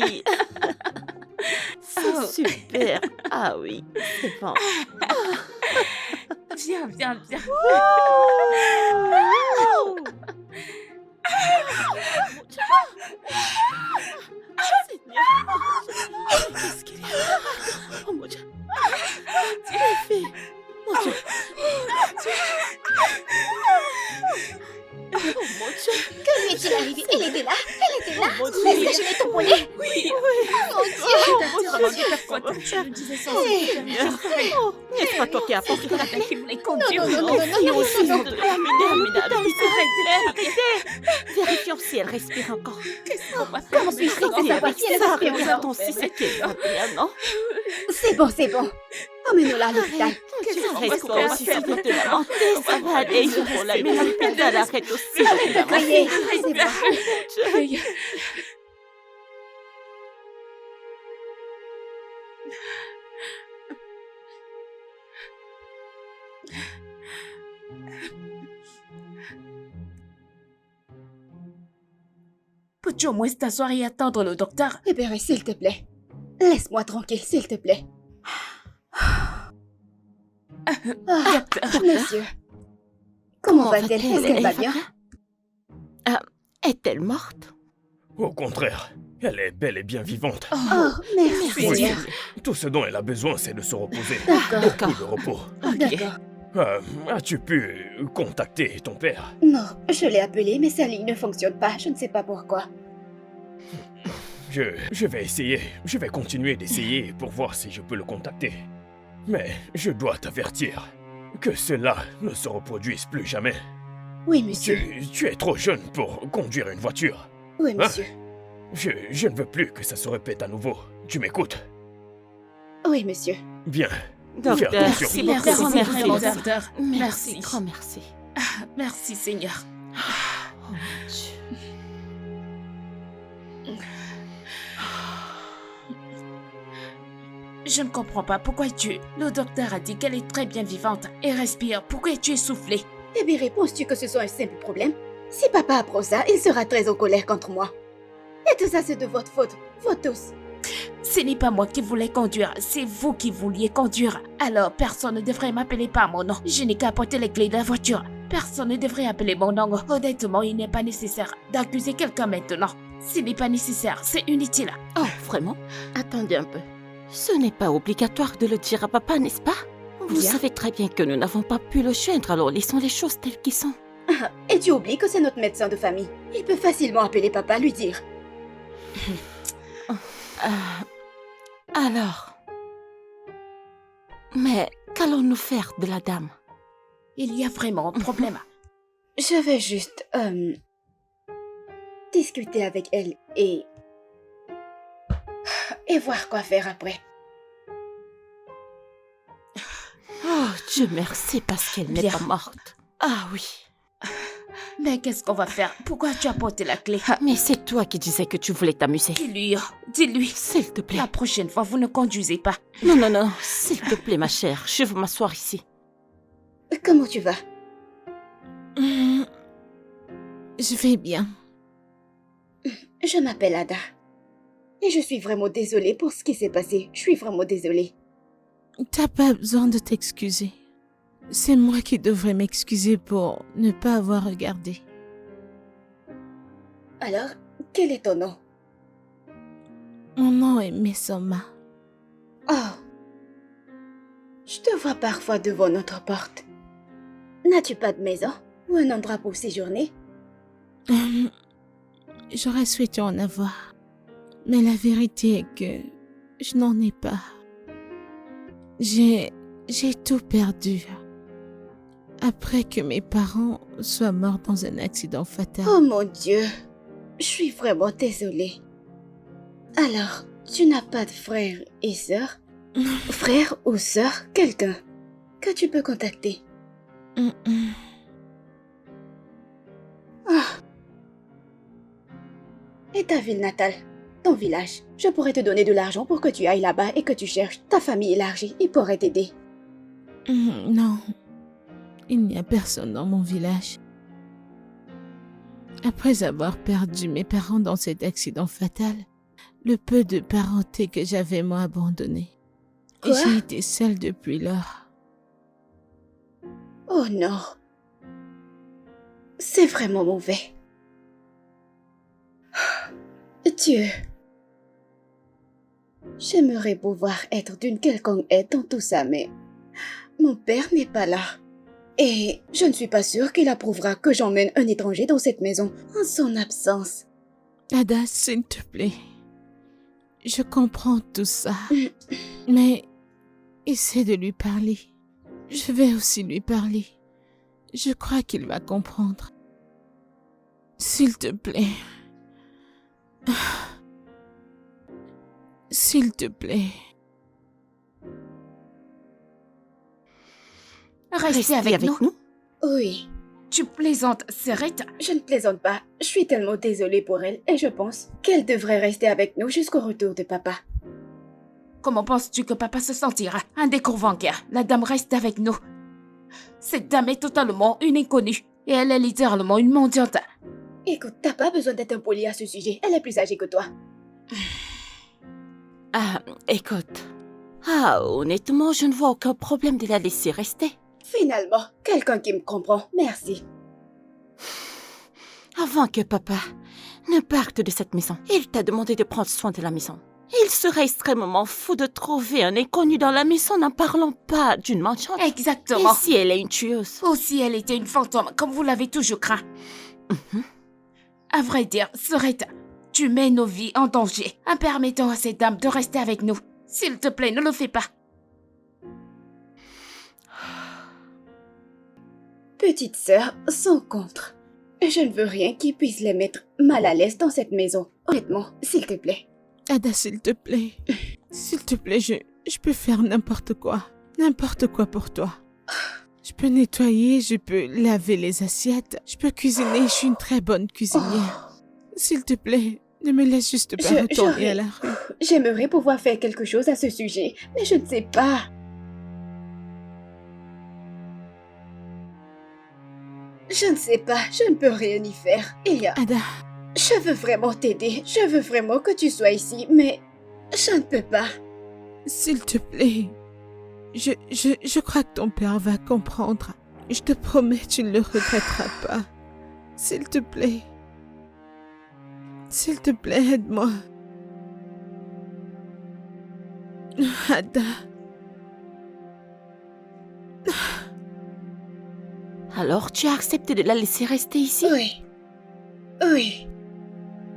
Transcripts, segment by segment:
oui. C'est super. Ah oui, c'est bon. Viens. Qu'est-ce qu'il y a? Oh mon Dieu. Les filles. Mon Dieu. Oh mon Dieu. Que lui est-il arrivé? Elle était là. Oh mon Dieu. Est-ce que je l'ai tamponné? Oui. Oh mon Dieu. Je me disais ça. Oh, n'est-ce pas toi qui as apporté la clé? Qui voulait conduire. Oh, fille aussi, on devrait l'amener à l'hôpital. Arrêtez. Vérifions si elle respire encore. Qu'est-ce qu'on va faire? Comment puis-je savoir si elle respire encore? Regardons si c'est qu'elle va bien, non? C'est bon. Emmène-la à l'hôpital. Reste toi aussi, s'il te plaît, lamenter, ça va aller. Il faut l'amener à l'hôpital, arrête aussi. Arrête de crier. C'est bon. Peux-tu au moins t'asseoir et attendre le docteur? Libéré, s'il te plaît. Laisse-moi tranquille, s'il te plaît. Monsieur. Comment va-t-elle? Est-ce qu'elle va bien? Est-elle morte? Au contraire, elle est bel et bien vivante. Oh, merci, Oui. Seigneur. Tout ce dont elle a besoin, c'est de se reposer. D'accord. Beaucoup de repos. D'accord. As-tu pu contacter ton père? Non, je l'ai appelé, mais sa ligne ne fonctionne pas. Je ne sais pas pourquoi. Je vais essayer. Je vais continuer d'essayer pour voir si je peux le contacter. Mais je dois t'avertir que cela ne se reproduise plus jamais. Oui, monsieur. Tu es trop jeune pour conduire une voiture. Oui, monsieur. Je ne veux plus que ça se répète à nouveau. Tu m'écoutes? Oui, monsieur. Bien. Docteur, Fais attention. merci Merci, beaucoup. merci, Merci. docteur. Merci, grand merci. Merci, Seigneur. Oh mon Dieu. Je ne comprends pas. Pourquoi es-tu... Le docteur a dit qu'elle est très bien vivante et respire. Pourquoi es-tu essoufflé? Eh bien, réponds-tu que ce soit un simple problème? Si papa apprend ça, il sera très en colère contre moi. Et tout ça, c'est de votre faute. Vous tous. Ce n'est pas moi qui voulais conduire, c'est vous qui vouliez conduire. Alors, personne ne devrait m'appeler par mon nom. Je n'ai qu'à porter les clés de la voiture. Personne ne devrait appeler mon nom. Honnêtement, il n'est pas nécessaire d'accuser quelqu'un maintenant. Ce n'est pas nécessaire, c'est inutile. Oh, vraiment? Attendez un peu. Ce n'est pas obligatoire de le dire à papa, n'est-ce pas? Vous Bien. savez très bien que nous n'avons pas pu le joindre, alors laissons les choses telles qu'elles sont. Et tu oublies que c'est notre médecin de famille. Il peut facilement appeler papa, lui dire. Alors... Mais qu'allons-nous faire de la dame? Il y a vraiment un problème. Je vais juste, discuter avec elle et voir quoi faire après. Oh, Dieu merci parce qu'elle n'est Bien. pas morte. Ah oui. Mais qu'est-ce qu'on va faire? Pourquoi tu as porté la clé? Mais c'est toi qui disais que tu voulais t'amuser. Dis-lui. S'il te plaît. La prochaine fois, vous ne conduisez pas. Non. S'il te plaît, ma chère. Je veux m'asseoir ici. Comment tu vas? Je vais bien. Je m'appelle Ada. Et je suis vraiment désolée pour ce qui s'est passé. Je suis vraiment désolée. T'as pas besoin de t'excuser. C'est moi qui devrais m'excuser pour ne pas avoir regardé. Alors, quel est ton nom? Mon nom est Messoma. Oh. Je te vois parfois devant notre porte. N'as-tu pas de maison ou un endroit pour séjourner? J'aurais souhaité en avoir. Mais la vérité est que je n'en ai pas. J'ai tout perdu. Après que mes parents soient morts dans un accident fatal. Oh mon Dieu. Je suis vraiment désolée. Alors, tu n'as pas de frère et sœur? Frère ou sœur, quelqu'un que tu peux contacter? Ah. Et ta ville natale? Ton village? Je pourrais te donner de l'argent pour que tu ailles là-bas et que tu cherches ta famille élargie. Ils pourraient t'aider. Non. Il n'y a personne dans mon village. Après avoir perdu mes parents dans cet accident fatal, le peu de parenté que j'avais moi abandonné. Et Quoi? j'ai été seule depuis lors. Oh non. C'est vraiment mauvais. Dieu. J'aimerais pouvoir être d'une quelconque aide dans tout ça, mais mon père n'est pas là. Et je ne suis pas sûre qu'il approuvera que j'emmène un étranger dans cette maison en son absence. Ada, s'il te plaît. Je comprends tout ça. Mais essaie de lui parler. Je vais aussi lui parler. Je crois qu'il va comprendre. S'il te plaît. S'il te plaît. Restez avec nous. Oui, Tu plaisantes, Serette. je ne plaisante pas. Je suis tellement désolée pour elle et je pense qu'elle devrait rester avec nous jusqu'au retour de papa. Comment penses-tu que papa se sentira? Un décours bancaire. La dame reste avec nous. Cette dame est totalement une inconnue. Et elle est littéralement une mendiante. Écoute, t'as pas besoin d'être impoli à ce sujet. Elle est plus âgée que toi. Ah, écoute. Ah, honnêtement, je ne vois aucun problème de la laisser rester. Finalement, quelqu'un qui me comprend. Merci. Avant que papa ne parte de cette maison, il t'a demandé de prendre soin de la maison. Il serait extrêmement fou de trouver un inconnu dans la maison n'en parlant pas d'une mendiante. Exactement. Et si elle est une tueuse? Aussi, elle était une fantôme, comme vous l'avez toujours craint. À vrai dire, Serette, tu mets nos vies en danger en permettant à cette dame de rester avec nous. S'il te plaît, ne le fais pas. Petite sœur, sans contre. Je ne veux rien qui puisse les mettre mal à l'aise dans cette maison. Honnêtement, s'il te plaît. Ada, s'il te plaît. S'il te plaît, je peux faire n'importe quoi. N'importe quoi pour toi. Je peux nettoyer, je peux laver les assiettes, je peux cuisiner, je suis une très bonne cuisinière. S'il te plaît, ne me laisse juste pas retourner à la rue. J'aimerais pouvoir faire quelque chose à ce sujet, mais je ne sais pas. Je ne sais pas, je ne peux rien y faire. Il y a... Ada, Je veux vraiment t'aider, je veux vraiment que tu sois ici, mais je ne peux pas. s'il te plaît. Je crois que ton père va comprendre. Je te promets, tu ne le regretteras pas. S'il te plaît. S'il te plaît, aide-moi. Ada. Alors tu as accepté de la laisser rester ici? Oui. Oui.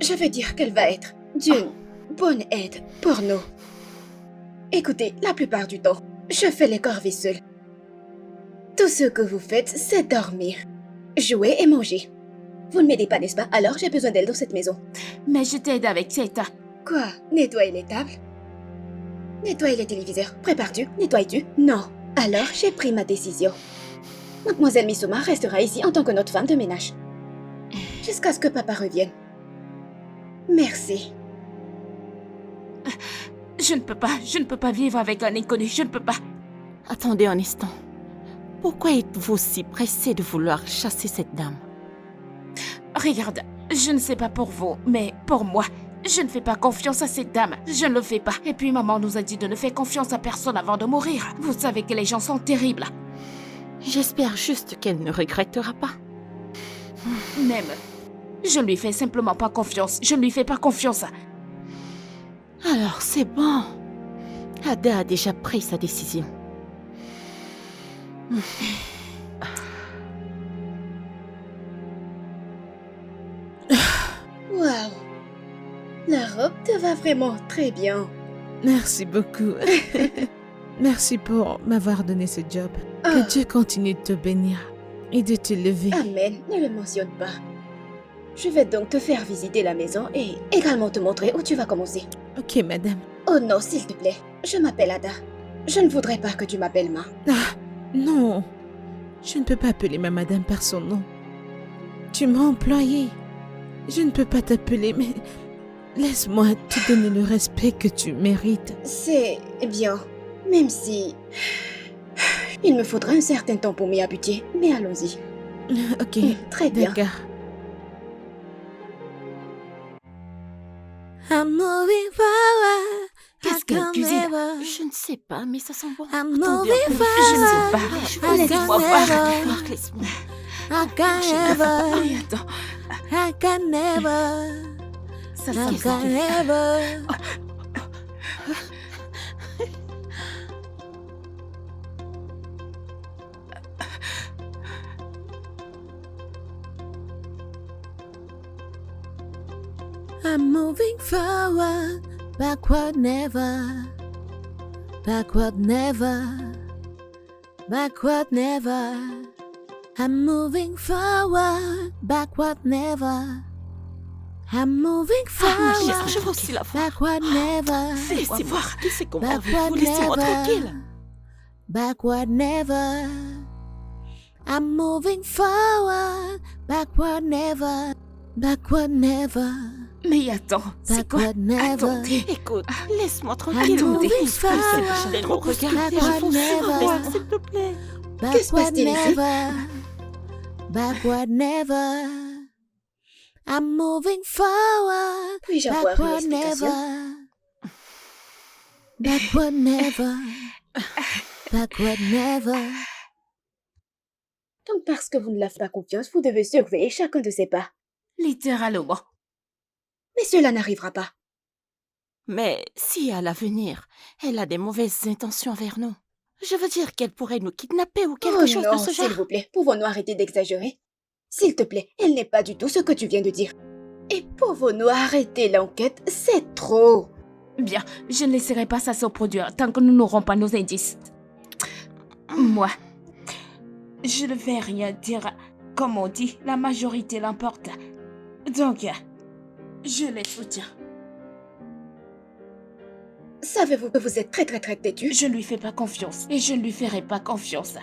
Je veux dire qu'elle va être d'une bonne aide pour nous. Écoutez, la plupart du temps, je fais les corvées seule. Tout ce que vous faites, c'est dormir, jouer et manger. Vous ne m'aidez pas, n'est-ce pas? Alors j'ai besoin d'elle dans cette maison. Mais je t'aide avec cette... Quoi? Nettoyer les tables? Nettoyer les téléviseurs? Prépares-tu? Nettoies-tu? Non. Alors j'ai pris ma décision. Mademoiselle Misuma restera ici en tant que notre femme de ménage. Jusqu'à ce que papa revienne. Merci. Je ne peux pas vivre avec un inconnu, je ne peux pas. Attendez un instant. Pourquoi êtes-vous si pressé de vouloir chasser cette dame? Regarde, je ne sais pas pour vous, mais pour moi, je ne fais pas confiance à cette dame. Je ne le fais pas. Et puis maman nous a dit de ne faire confiance à personne avant de mourir. Vous savez que les gens sont terribles. J'espère juste qu'elle ne regrettera pas. Même, je ne lui fais simplement pas confiance. Je ne lui fais pas confiance. Alors c'est bon. Ada a déjà pris sa décision. Waouh. La robe te va vraiment très bien. Merci beaucoup. Merci pour m'avoir donné ce job. Ah. Que Dieu continue de te bénir et de te lever. Amen, ne le mentionne pas. Je vais donc te faire visiter la maison et également te montrer où tu vas commencer. Ok, madame. Oh non, s'il te plaît. Je m'appelle Ada. Je ne voudrais pas que tu m'appelles Ma. Ah, non. Je ne peux pas appeler ma madame par son nom. Tu m'as employée. Je ne peux pas t'appeler, mais laisse-moi te donner le respect que tu mérites. C'est bien. Même si... Il me faudra un certain temps pour m'y habituer, mais allons-y. Ok, Très bien. d'accord. I'm moving forward. Qu'est-ce I qu'elle can cuisine? never. Je ne sais pas, mais ça sent bon. I'm Attendez, moving je ne sais forward. pas. Je I laisse-moi can voir. never. Laisse-moi. I can never. Oui, attends. I can never. Ça I sent can never. I'm moving forward, backward never, backward never, backward never. I'm moving forward, backward never. I'm moving Ah, ma chère, forward, je veux aussi la voir. backward never, Laissez-moi voir. Laissez qu'on parle. backward Vous laissez-moi tranquille. never, backward never. I'm moving forward, backward never, backward never. Mais attends, c'est quoi? Backward never. Attendez. Écoute, laisse-moi tranquille. Attendez. Il faut s'empêcher de me regarder. Je Backward vous never. supplie, s'il te plaît. Que se Backward passe-t-il ici? never, backward never. I'm moving forward, Puis-je avoir une backward explication? never. Backward never, backward never. Donc parce que vous ne l'avez pas confiance, vous devez surveiller chacun de ses pas. Littéralement. Mais cela n'arrivera pas. Mais si à l'avenir, elle a des mauvaises intentions envers nous, je veux dire qu'elle pourrait nous kidnapper ou quelque Oh chose non, de ce genre. s'il vous plaît, pouvons-nous arrêter d'exagérer? S'il te plaît, elle n'est pas du tout ce que tu viens de dire. Et pouvons-nous arrêter l'enquête? C'est trop. Bien, je ne laisserai pas ça se produire tant que nous n'aurons pas nos indices. Moi, je ne vais rien dire. Comme on dit, la majorité l'emporte. Donc, je les soutiens. Savez-vous que vous êtes très têtu? Je ne lui fais pas confiance et je ne lui ferai pas confiance.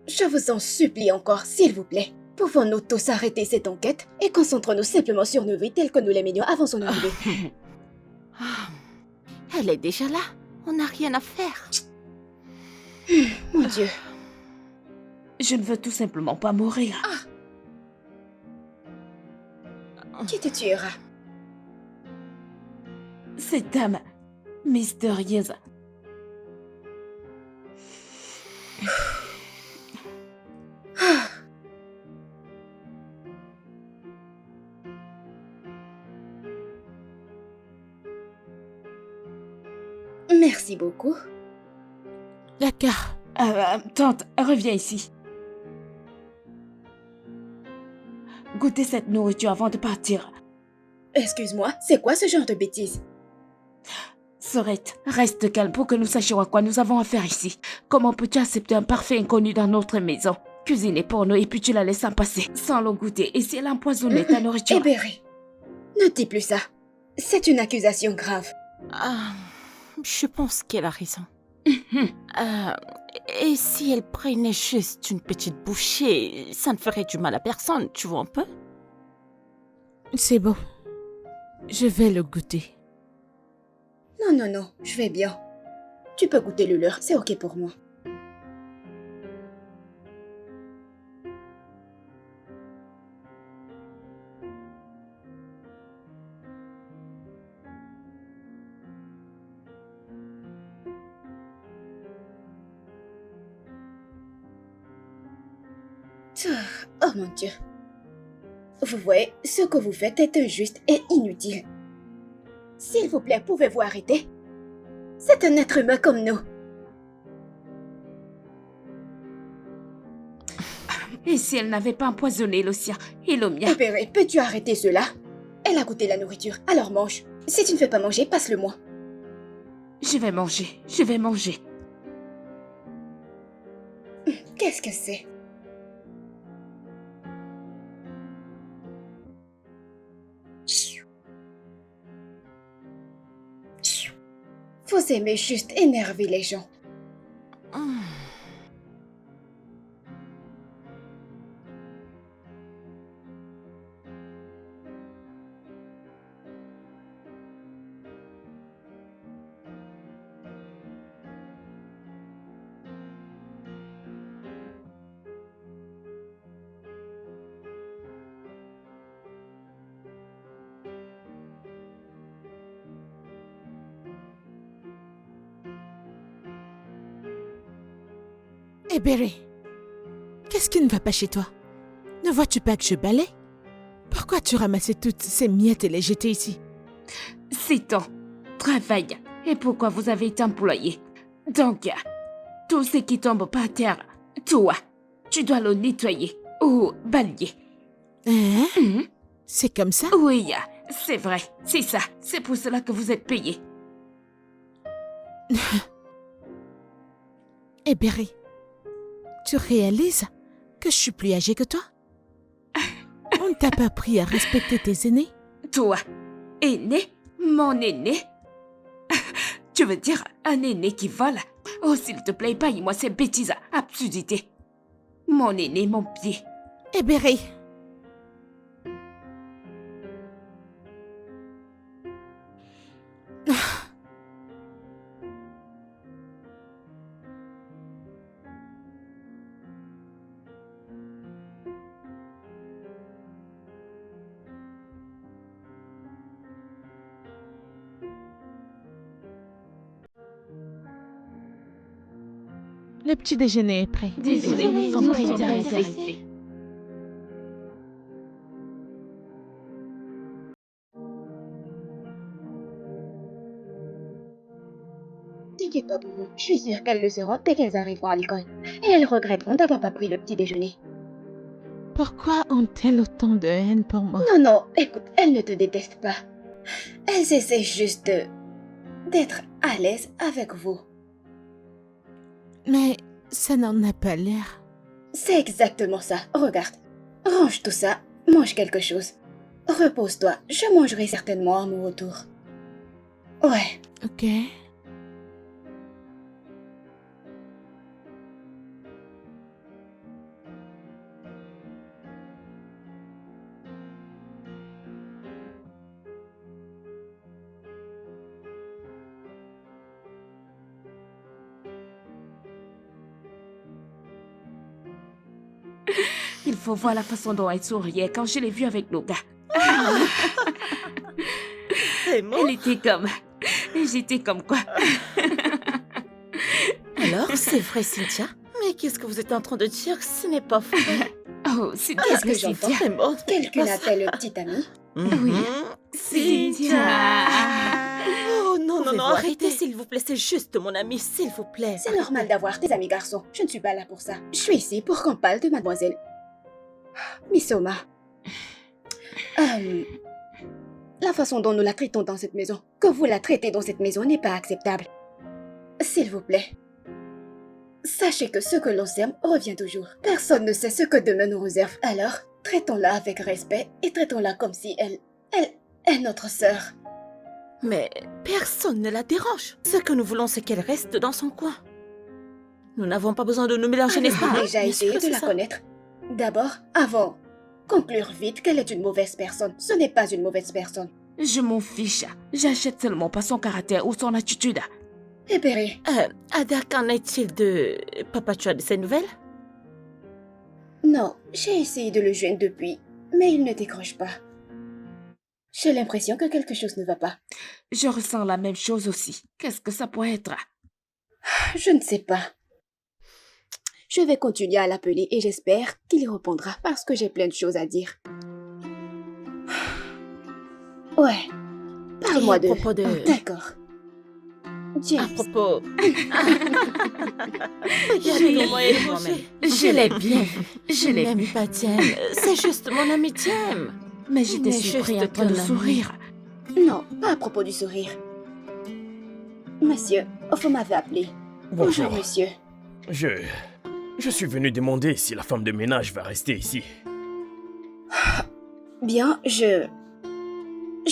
Je vous en supplie encore, s'il vous plaît. Pouvons-nous tous arrêter cette enquête et concentrons-nous simplement sur nos vies telles que nous les menions avant son arrivée? Ah, elle est déjà là. On n'a rien à faire. Mon Dieu. Je ne veux tout simplement pas mourir. Qui te tuera? Cette dame mystérieuse. Merci beaucoup. D'accord. Tante, reviens ici. Goûtez cette nourriture avant de partir. Excuse-moi, c'est quoi ce genre de bêtises? Sorette, reste calme pour que nous sachions à quoi nous avons affaire ici. Comment peux-tu accepter un parfait inconnu dans notre maison? Cuisiner pour nous et puis tu la laisses en passer sans le goûter. Et si elle a empoisonné ta nourriture? Hébéré, ne dis plus ça. C'est une accusation grave. Ah, je pense qu'elle a raison. Et si elle prenait juste une petite bouchée, ça ne ferait du mal à personne, tu vois un peu? C'est bon. Je vais le goûter. Non, je vais bien. Tu peux goûter le leur, c'est ok pour moi. Oh mon Dieu. Vous voyez, ce que vous faites est injuste et inutile. S'il vous plaît, pouvez-vous arrêter? C'est un être humain comme nous. Et si elle n'avait pas empoisonné le sien et le mien? Hébéré, peux-tu arrêter cela? Elle a goûté la nourriture, alors mange. Si tu ne fais pas manger, passe-le-moi. Je vais manger, je vais manger. Qu'est-ce que c'est? Vous aimez juste énerver les gens. Hmm. Hé, Berry, qu'est-ce qui ne va pas chez toi? Ne vois-tu pas que je balaie? Pourquoi tu ramassais toutes ces miettes et les jetais ici? C'est ton travail. Et pourquoi vous avez été employé? Donc, tout ce qui tombe par terre, toi, tu dois le nettoyer ou balayer. Hein? Mhm. C'est comme ça? Oui, c'est vrai, c'est ça. C'est pour cela que vous êtes payé. Hé, Berry, tu réalises que je suis plus âgée que toi? On ne t'a pas appris à respecter tes aînés? Toi, aîné, mon aîné. Tu veux dire un aîné qui vole? Oh, s'il te plaît, paye-moi ces bêtises, absurdités. Mon aîné, mon pied. Hé, Berry. Le petit déjeuner est prêt. Désolé, son président est resté. T'inquiète pas, Boubou. Je suis sûre qu'elles le seront dès qu'elles arriveront à l'école. Et elles regretteront d'avoir pas pris le petit déjeuner. Pourquoi ont-elles autant de haine pour moi? Non, non, écoute, elles ne te détestent pas. Elles essaient juste d'être à l'aise avec vous. Mais ça n'en a pas l'air. C'est exactement ça. Regarde. Range tout ça, mange quelque chose. Repose-toi, je mangerai certainement à mon retour. Ouais. Ok. Il faut voir la façon dont elle souriait quand je l'ai vue avec nos gars. C'est moi. Elle était comme... Et j'étais comme quoi? Alors, c'est vrai, Cynthia? Mais qu'est-ce que vous êtes en train de dire? Ce n'est pas vrai. Oh, c'est Qu'est-ce que Cynthia. j'entends? C'est mort. Quelqu'un appelle le petit ami. Oui. Cynthia. Oh non, non, Pouvez-vous non, arrêtez, arrêter? s'il vous plaît. C'est juste mon ami, s'il vous plaît. C'est normal d'avoir des amis garçons. Je ne suis pas là pour ça. Je suis ici pour qu'on parle de mademoiselle Misoma. La façon dont nous la traitons dans cette maison, que vous la traitez dans cette maison n'est pas acceptable. S'il vous plaît. Sachez que ce que l'on sème revient toujours. Personne ne sait ce que demain nous réserve. Alors, traitons-la avec respect et traitons-la comme si elle est notre sœur. Mais personne ne la dérange. Ce que nous voulons, c'est qu'elle reste dans son coin. Nous n'avons pas besoin de nous mélanger, n'est-ce pas? Avez-vous déjà Bien essayé sûr, de c'est la ça. connaître? D'abord, avant. Conclure vite qu'elle est une mauvaise personne. Ce n'est pas une mauvaise personne. Je m'en fiche. J'achète seulement pas son caractère ou son attitude. Eh Berry, Ada, qu'en est-il de... Papa, tu as de ses nouvelles? non, j'ai essayé de le joindre depuis, mais il ne décroche pas. J'ai l'impression que quelque chose ne va pas. Je ressens la même chose aussi. Qu'est-ce que ça pourrait être? Je ne sais pas. Je vais continuer à l'appeler et j'espère qu'il répondra parce que j'ai plein de choses à dire. Ouais, parle-moi Et à de... propos de- Oh, d'accord. À James, propos... Je l'ai Regarde comment elle est vu mangée. moi-même. Je l'ai bien vu. Je l'ai n'aime vu. pas Diem. C'est juste mon ami Diem. Mais j'étais Mais surpris juste en train de qu'un ami. sourire. non, pas à propos du sourire. Monsieur, vous m'avez appelé. Bonjour. monsieur. Je suis venu demander si la femme de ménage va rester ici. Bien, je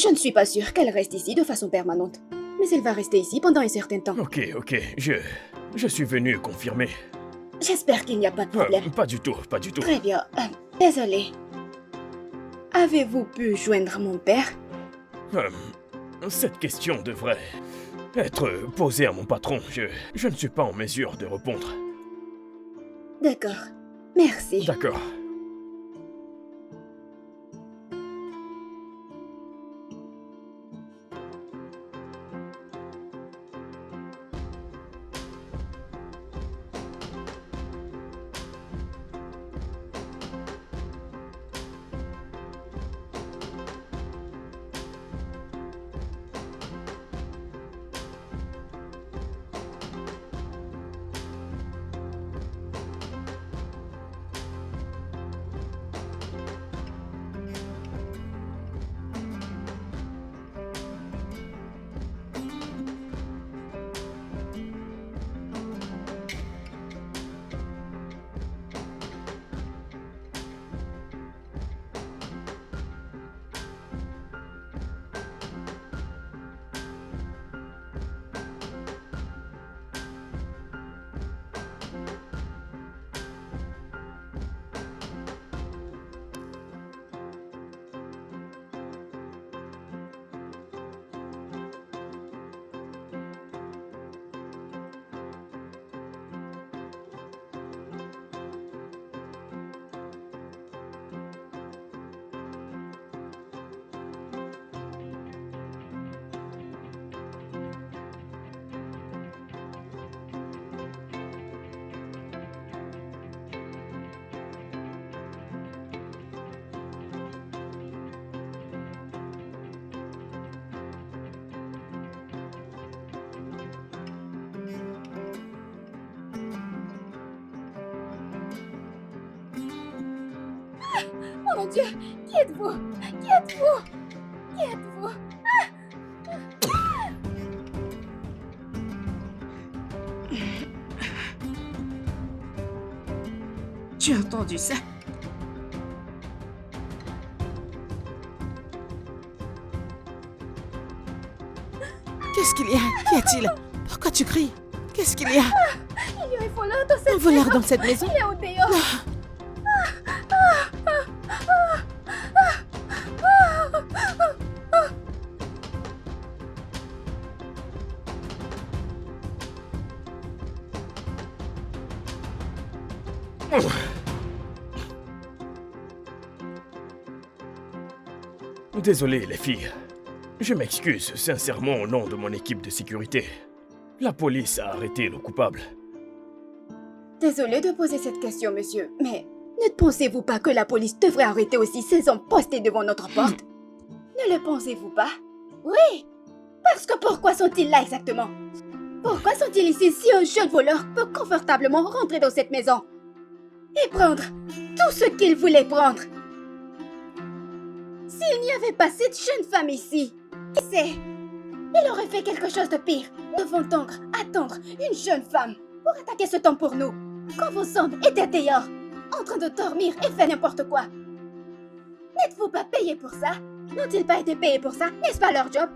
ne suis pas sûre qu'elle reste ici de façon permanente. Mais elle va rester ici pendant un certain temps. Ok, je suis venu confirmer. J'espère qu'il n'y a pas de problème. Pas du tout, pas du tout. Très bien. Désolé. Avez-vous pu joindre mon père? Cette question devrait être posée à mon patron. Je ne suis pas en mesure de répondre. D'accord. Merci. D'accord. mon Dieu! Qui êtes-vous? Qui êtes-vous? Qui êtes-vous? Tu as entendu ça? Qu'est-ce qu'il y a? Qu'y a-t-il? Pourquoi tu cries? Qu'est-ce qu'il y a? Il y a un voleur dans cette Un voleur dans cette maison? Il est au dehors! Désolé, les filles. Je m'excuse sincèrement au nom de mon équipe de sécurité. La police a arrêté le coupable. Désolé de poser cette question, monsieur, mais ne pensez-vous pas que la police devrait arrêter aussi ces hommes postés devant notre porte? Ne le pensez-vous pas? Oui! Parce que pourquoi sont-ils là exactement? Pourquoi sont-ils ici si un jeune voleur peut confortablement rentrer dans cette maison et prendre tout ce qu'il voulait prendre? S'il n'y avait pas cette jeune femme ici, qui sait? Il aurait fait quelque chose de pire. Nous devons donc attendre une jeune femme pour attaquer ce temps pour nous, quand vos hommes étaient dehors, en train de dormir et faire n'importe quoi. N'êtes-vous pas payés pour ça? N'ont-ils pas été payés pour ça? N'est-ce pas leur job?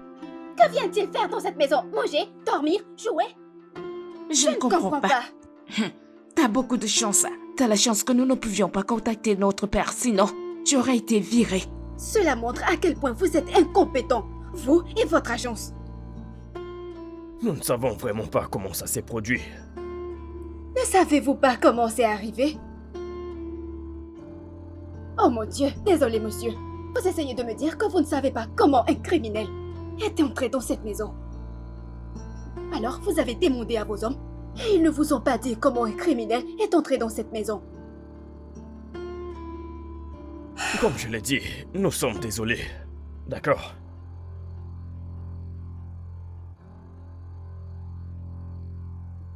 Que viennent-ils faire dans cette maison? Manger? Dormir? Jouer? Je ne comprends pas. T'as beaucoup de chance. T'as la chance que nous ne pouvions pas contacter notre père, sinon tu aurais été viré. Cela montre à quel point vous êtes incompétents, vous et votre agence. Nous ne savons vraiment pas comment ça s'est produit. Ne savez-vous pas comment c'est arrivé? Oh mon Dieu, désolé monsieur. Vous essayez de me dire que vous ne savez pas comment un criminel est entré dans cette maison. Alors vous avez demandé à vos hommes et ils ne vous ont pas dit comment un criminel est entré dans cette maison. Comme je l'ai dit, nous sommes désolés. D'accord?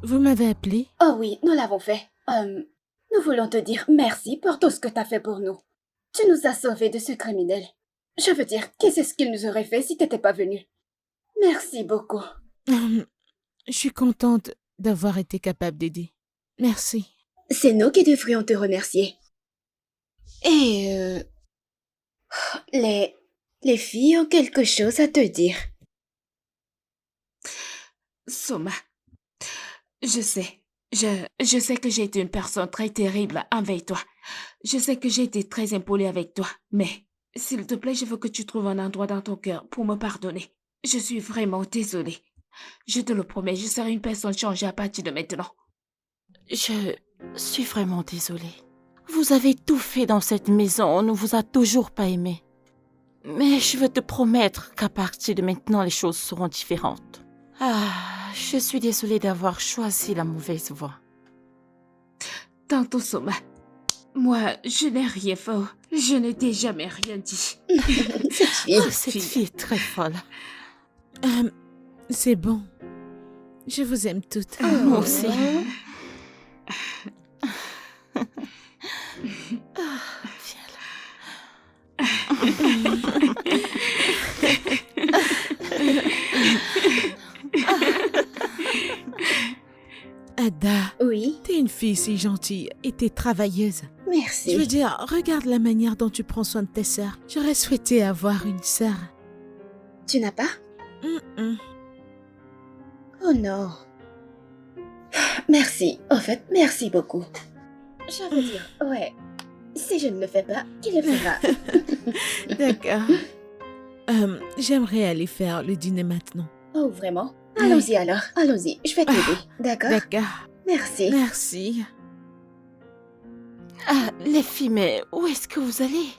Vous m'avez appelé? Oh oui, nous l'avons fait. Nous voulons te dire merci pour tout ce que t'as fait pour nous. Tu nous as sauvés de ce criminel. Je veux dire, qu'est-ce qu'il nous aurait fait si t'étais pas venu? Merci beaucoup. Je suis contente d'avoir été capable d'aider. Merci. C'est nous qui devrions te remercier. Et les filles ont quelque chose à te dire. Soma, je sais que j'ai été une personne très terrible avec toi. Je sais que j'ai été très impolie avec toi. Mais, s'il te plaît, je veux que tu trouves un endroit dans ton cœur pour me pardonner. Je suis vraiment désolée. Je te le promets, je serai une personne changée à partir de maintenant. Je suis vraiment désolée. Vous avez tout fait dans cette maison, on ne vous a toujours pas aimé. Mais je veux te promettre qu'à partir de maintenant, les choses seront différentes. Ah, je suis désolée d'avoir choisi la mauvaise voie. Tantôt, Soma. Moi, je n'ai rien fait. Je ne t'ai jamais rien dit. Cette fille est très folle. C'est bon. Je vous aime toutes. Moi aussi. Viens Ada, Oui, t'es une fille si gentille et t'es travailleuse. merci. Je veux dire, regarde la manière dont tu prends soin de tes sœurs. J'aurais souhaité avoir une sœur. Tu n'as pas? Oh non. Merci. Au fait, merci beaucoup. Je veux dire, ouais. Si je ne le fais pas, qui le fera? D'accord. J'aimerais aller faire le dîner maintenant. Oh, vraiment? Allons-y alors. Allons-y. Je vais t'aider. D'accord? D'accord. Merci. Merci. Ah, les filles, mais où est-ce que vous allez?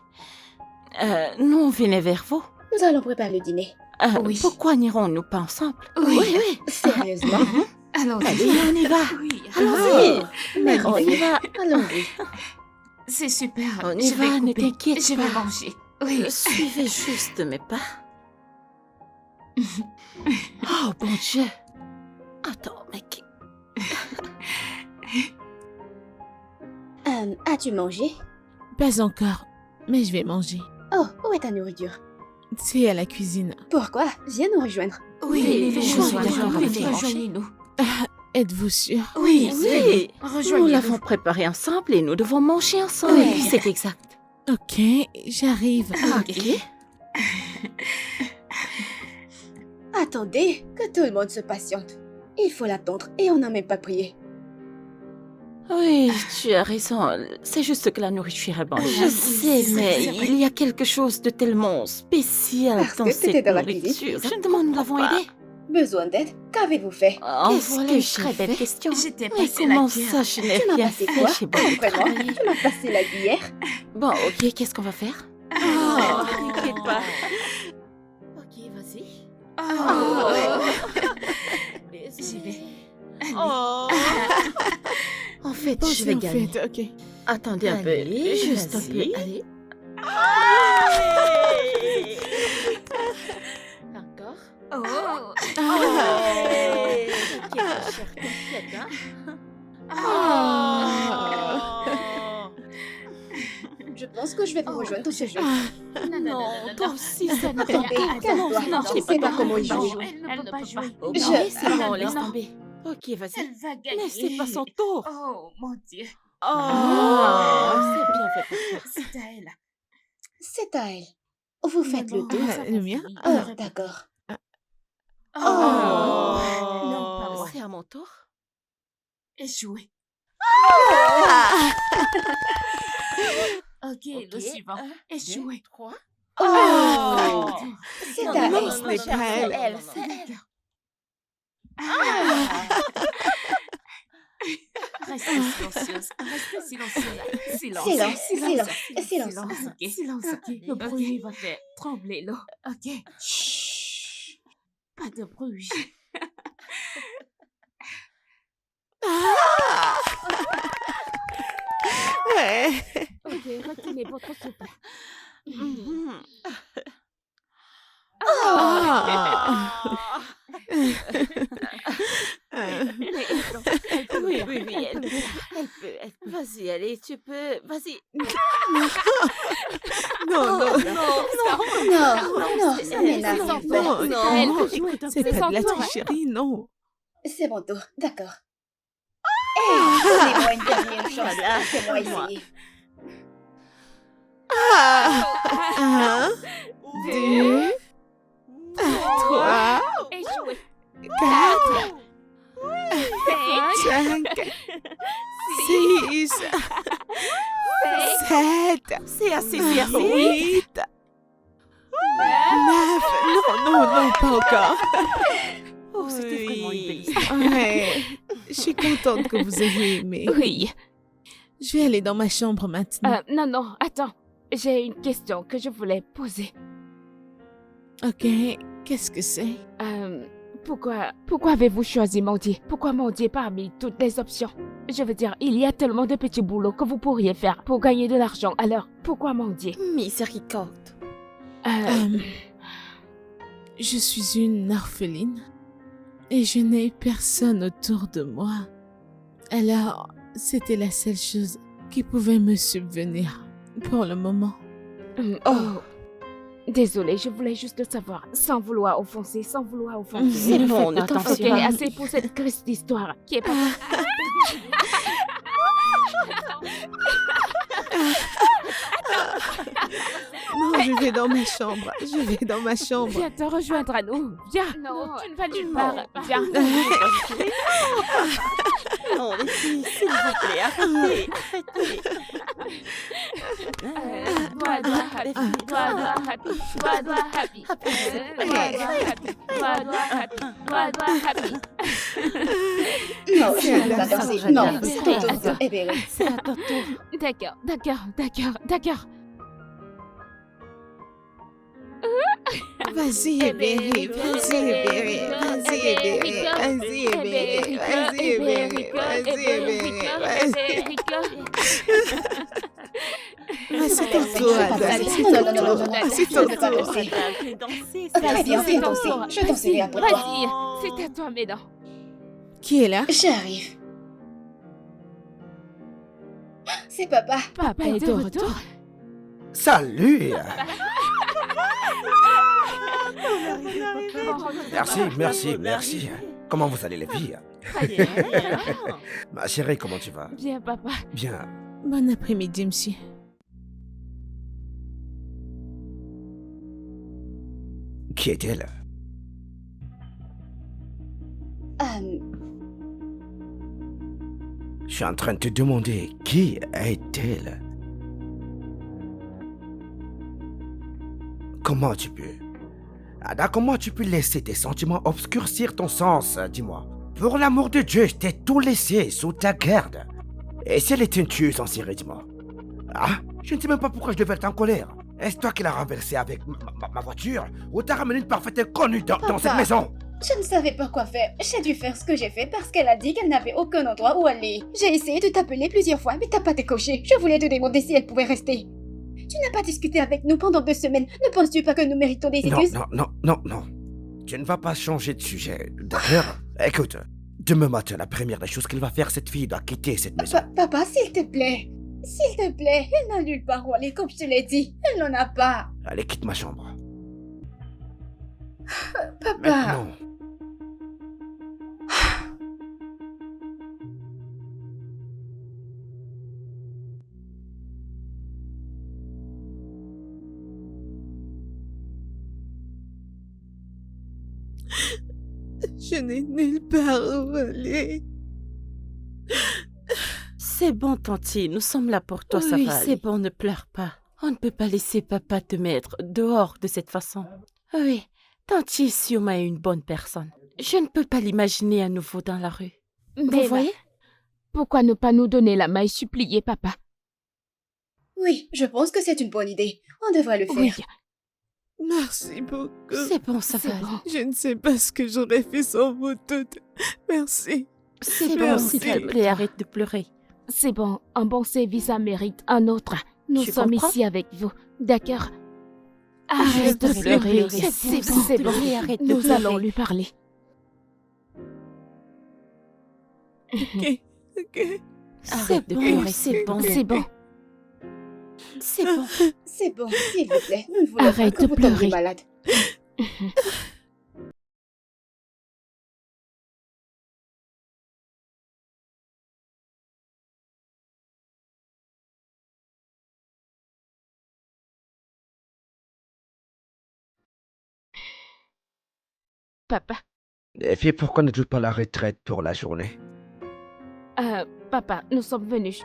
Nous, on venait vers vous. Nous allons préparer le dîner. Oui. Pourquoi n'irons-nous pas ensemble? Oui. Sérieusement? Allons-y. Allez, on y va. Oui. Allons-y. Magnifique. va. Allons-y. C'est super. On y Je vais va, ne couper. t'inquiète Je vais pas. manger. Oui. Suivez juste mes pas. Oh, bon Dieu. Attends, mais qui... As-tu mangé? Pas encore. mais je vais manger. Oh, où est ta nourriture? C'est à la cuisine. Pourquoi? Viens nous rejoindre. Oui, je suis d'accord avec toi. Rejoignez-nous. Êtes-vous sûr? Oui, oui. Nous Rejoignez-nous. l'avons préparé ensemble et nous devons manger ensemble. Oui. C'est exact. Ok, j'arrive. Ok. Attendez, que tout le monde se patiente. Il faut l'attendre et on n'a même pas prié. Oui, tu as raison. C'est juste que la nourriture est bonne. Je sais, mais il y a quelque chose de tellement spécial Parce dans que t'étais cette dans la cuisine, nourriture. Je me demande, nous l'avons aidé? Besoin d'aide? Qu'avez-vous fait? Oh, Qu'est-ce voilà que une j'ai très belle fait? question. J'étais Mais passée la comment cuillère. ça, je n'ai Tu m'as rien passé fait? quoi? J'ai Ah, beaucoup vraiment? travaillé. Tu m'as passé la cuillère? Bon, ok, qu'est-ce qu'on va faire? Oh. T'inquiète pas. Ok, vas-y. Oh. J'y vais. Oh. En fait, Bon, je vais en gagner. fait, ok. Attendez un peu. Allez, Juste un peu. vas-y. Allez. Encore. Oh. Ok, ma chère, t'inquiète, hein. Je pense que je vais vous rejoindre dans ce jeu. Non, toi aussi, ça n'a Attendez, calme-toi. non, Je sais pas comment y jouer. Elle ne peut pas jouer. Ok, Je- c'est bon, laisse Non. tomber. Ok, vas-y. Elle va gagner. Mais c'est pas son tour. Oh, mon Dieu. C'est bien fait pour toi. C'est à elle. C'est à elle. Vous faites le tour. Le mien? Oh, d'accord. Oh. Oh. Non, pas moi. C'est à mon tour. Échoué. Ok, le Ok, suivant. 1, Échoué. 2, 3. Oh, c'est Non, à non, elle. non, ce n'est non, pas c'est elle. elle, c'est elle. D'accord. Restez silencieuse. Restez silencieuse. Silence. Silence, silence, silence. Ok. Silence. Ok. Le bruit va faire trembler l'eau. Ok. Chut. Pas de bruit. Ouais. Ok, retenez votre souffle. Mhm. Oui, oui, oui, elle peut. Vas-y, allez, tu peux. Vas-y. Non, non, Non, ça m'énerve. Non, non, non, non, écoute un c'est peu. pas de la son tour, hein. tricherie, non. C'est mon tour, d'accord. Hey, donnez-moi une dernière chance. Laissez-moi essayer. Un, deux, trois, Échoué. quatre, Cinq. 5, 6, 7, C'est assez, c'est assez. 8, 9. Non, pas encore. Oh, c'était Oui. vraiment une belle histoire. Ouais, je suis contente que vous ayez aimé. Oui. Je vais aller dans ma chambre maintenant. Non, attends. J'ai une question que je voulais poser. Ok, qu'est-ce que c'est? Pourquoi avez-vous choisi Mandier? Pourquoi Mandier parmi toutes les options? Je veux dire, il y a tellement de petits boulots que vous pourriez faire pour gagner de l'argent. Alors, pourquoi Mandier? Miséricorde. Je suis une orpheline et je n'ai personne autour de moi. Alors, c'était la seule chose qui pouvait me subvenir pour le moment. Oh. Désolée, je voulais juste savoir, sans vouloir offenser. C'est Ne bon, faites ne pas t'en Ok, fais pas. assez pour cette triste histoire qui est pas... Non, je vais dans ma chambre. Viens te rejoindre à nous. Viens. Non, tu ne vas nulle part. Viens. Non, les filles, s'il vous plaît, arrêtez. Non, je ne peux pas danser. Non, c'est ton tour. Eh bien, oui. C'est à ton tour. D'accord. Vas-y, Eberi, vas-y, Eberi, vas-y, Eberi, vas-y, Eberi, vas-y, Eberi, vas-y, Eberi, vas-y. C'est ton tour, Adèle, c'est ton tour, c'est ton tour. Très bien, viens danser. Je danserai après toi. Vas-y, c'est à toi maintenant. Qui est là? J'arrive. C'est papa. Papa est de retour. Salut. Merci. Comment vous allez les filles? Ma chérie, comment tu vas? Bien, papa. Bien. Bon après-midi, monsieur. Qui est-elle? Je suis en train de te demander qui est-elle? Comment tu peux? Ada, comment tu peux laisser tes sentiments obscurcir ton sens, dis-moi? Pour l'amour de Dieu, je t'ai tout laissé sous ta garde. Et si elle est une tueuse en série, dis-moi? Ah, je ne sais même pas pourquoi je devais être en colère. Est-ce toi qui l'as renversée avec ma voiture? Ou t'as ramené une parfaite inconnue dans cette maison? Je ne savais pas quoi faire. J'ai dû faire ce que j'ai fait parce qu'elle a dit qu'elle n'avait aucun endroit où aller. J'ai essayé de t'appeler plusieurs fois, mais t'as pas décoché. Je voulais te demander si elle pouvait rester. Tu n'as pas discuté avec nous pendant 2 semaines. Ne penses-tu pas que nous méritons des excuses? Non. Tu ne vas pas changer de sujet, d'accord? Écoute, demain matin, la première des choses qu'elle va faire, cette fille doit quitter cette maison. Papa, s'il te plaît. S'il te plaît, elle n'a nulle part où aller, comme je te l'ai dit. Elle n'en a pas. Allez, quitte ma chambre. Papa. Maintenant. Je n'ai nulle part où aller. C'est bon, Tanti, nous sommes là pour toi, ça Oui, va. C'est bon, ne pleure pas. On ne peut pas laisser papa te mettre dehors de cette façon. Oui, Tanti Sioma est une bonne personne. Je ne peux pas l'imaginer à nouveau dans la rue. Vous Mais voyez? pourquoi ne pas nous donner la main et supplier, papa? Oui, je pense que c'est une bonne idée. On devrait le faire. Oui, Merci beaucoup. C'est bon, ça c'est va. bon. Je ne sais pas ce que j'aurais fait sans vous toutes. Merci. C'est C'est bon, bon, s'il te c'est plaît, arrête de pleurer. C'est bon, un bon service en mérite un autre. Nous Tu sommes comprends? ici avec vous, d'accord? Arrête de pleurer, c'est bon. Arrête de Nous pleurer. allons lui parler. Ok. Arrête de bon, pleurer, c'est bon. C'est bon. C'est bon. C'est bon, s'il vous plaît. Nous ne voulons Arrête pas que de vous tombiez pleurer. malade. Papa, Les filles, pourquoi ne jouent pas la retraite pour la journée? papa, nous sommes venus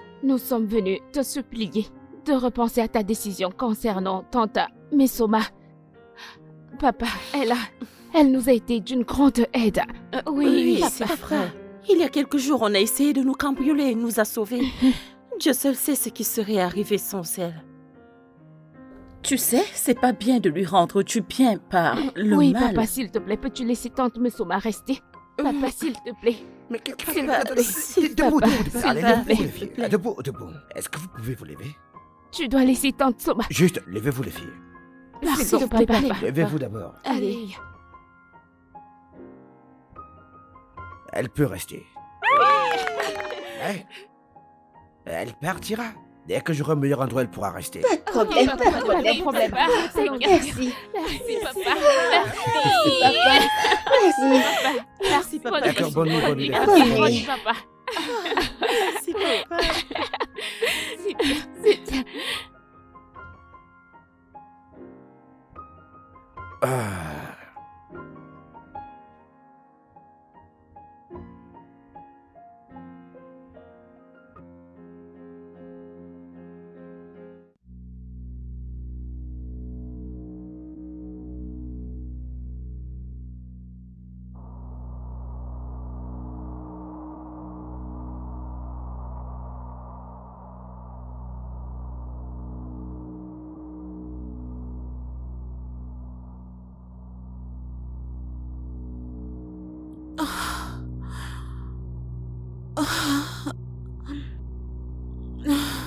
te supplier de repenser à ta décision concernant tante Mesoma. Papa, elle nous a été d'une grande aide. Oui, papa. c'est vrai. Il y a quelques jours, on a essayé de nous cambrioler et nous a sauvés. Dieu seul sait ce qui serait arrivé sans elle. Tu sais, c'est pas bien de lui rendre du bien par le Oui, mal. papa, s'il te plaît, peux-tu laisser tante Mesoma rester? Papa, s'il te plaît. Mais S'il te plaît, s'il te Debout, plaît, debout. s'il Allez, te levez-vous, plaît, les s'il te filles. plaît. Debout. Est-ce que vous pouvez vous lever? Tu dois laisser tante Soma. Juste, levez-vous, les filles. S'il S'il te te plaît, plaît, papa. papa. Levez-vous d'abord. Allez. Elle peut rester. Hein? Elle partira. Dès que j'aurai un meilleur endroit, elle pourra rester. Pas de problème, Papa, pas de pas de problème. problème. Merci. Merci, papa. Merci, papa. Merci. Merci, papa. D'accord, bonne nuit, bonne nuit. Merci, Bonne nuit. papa. S'il te plaît. C'est bien. Ah.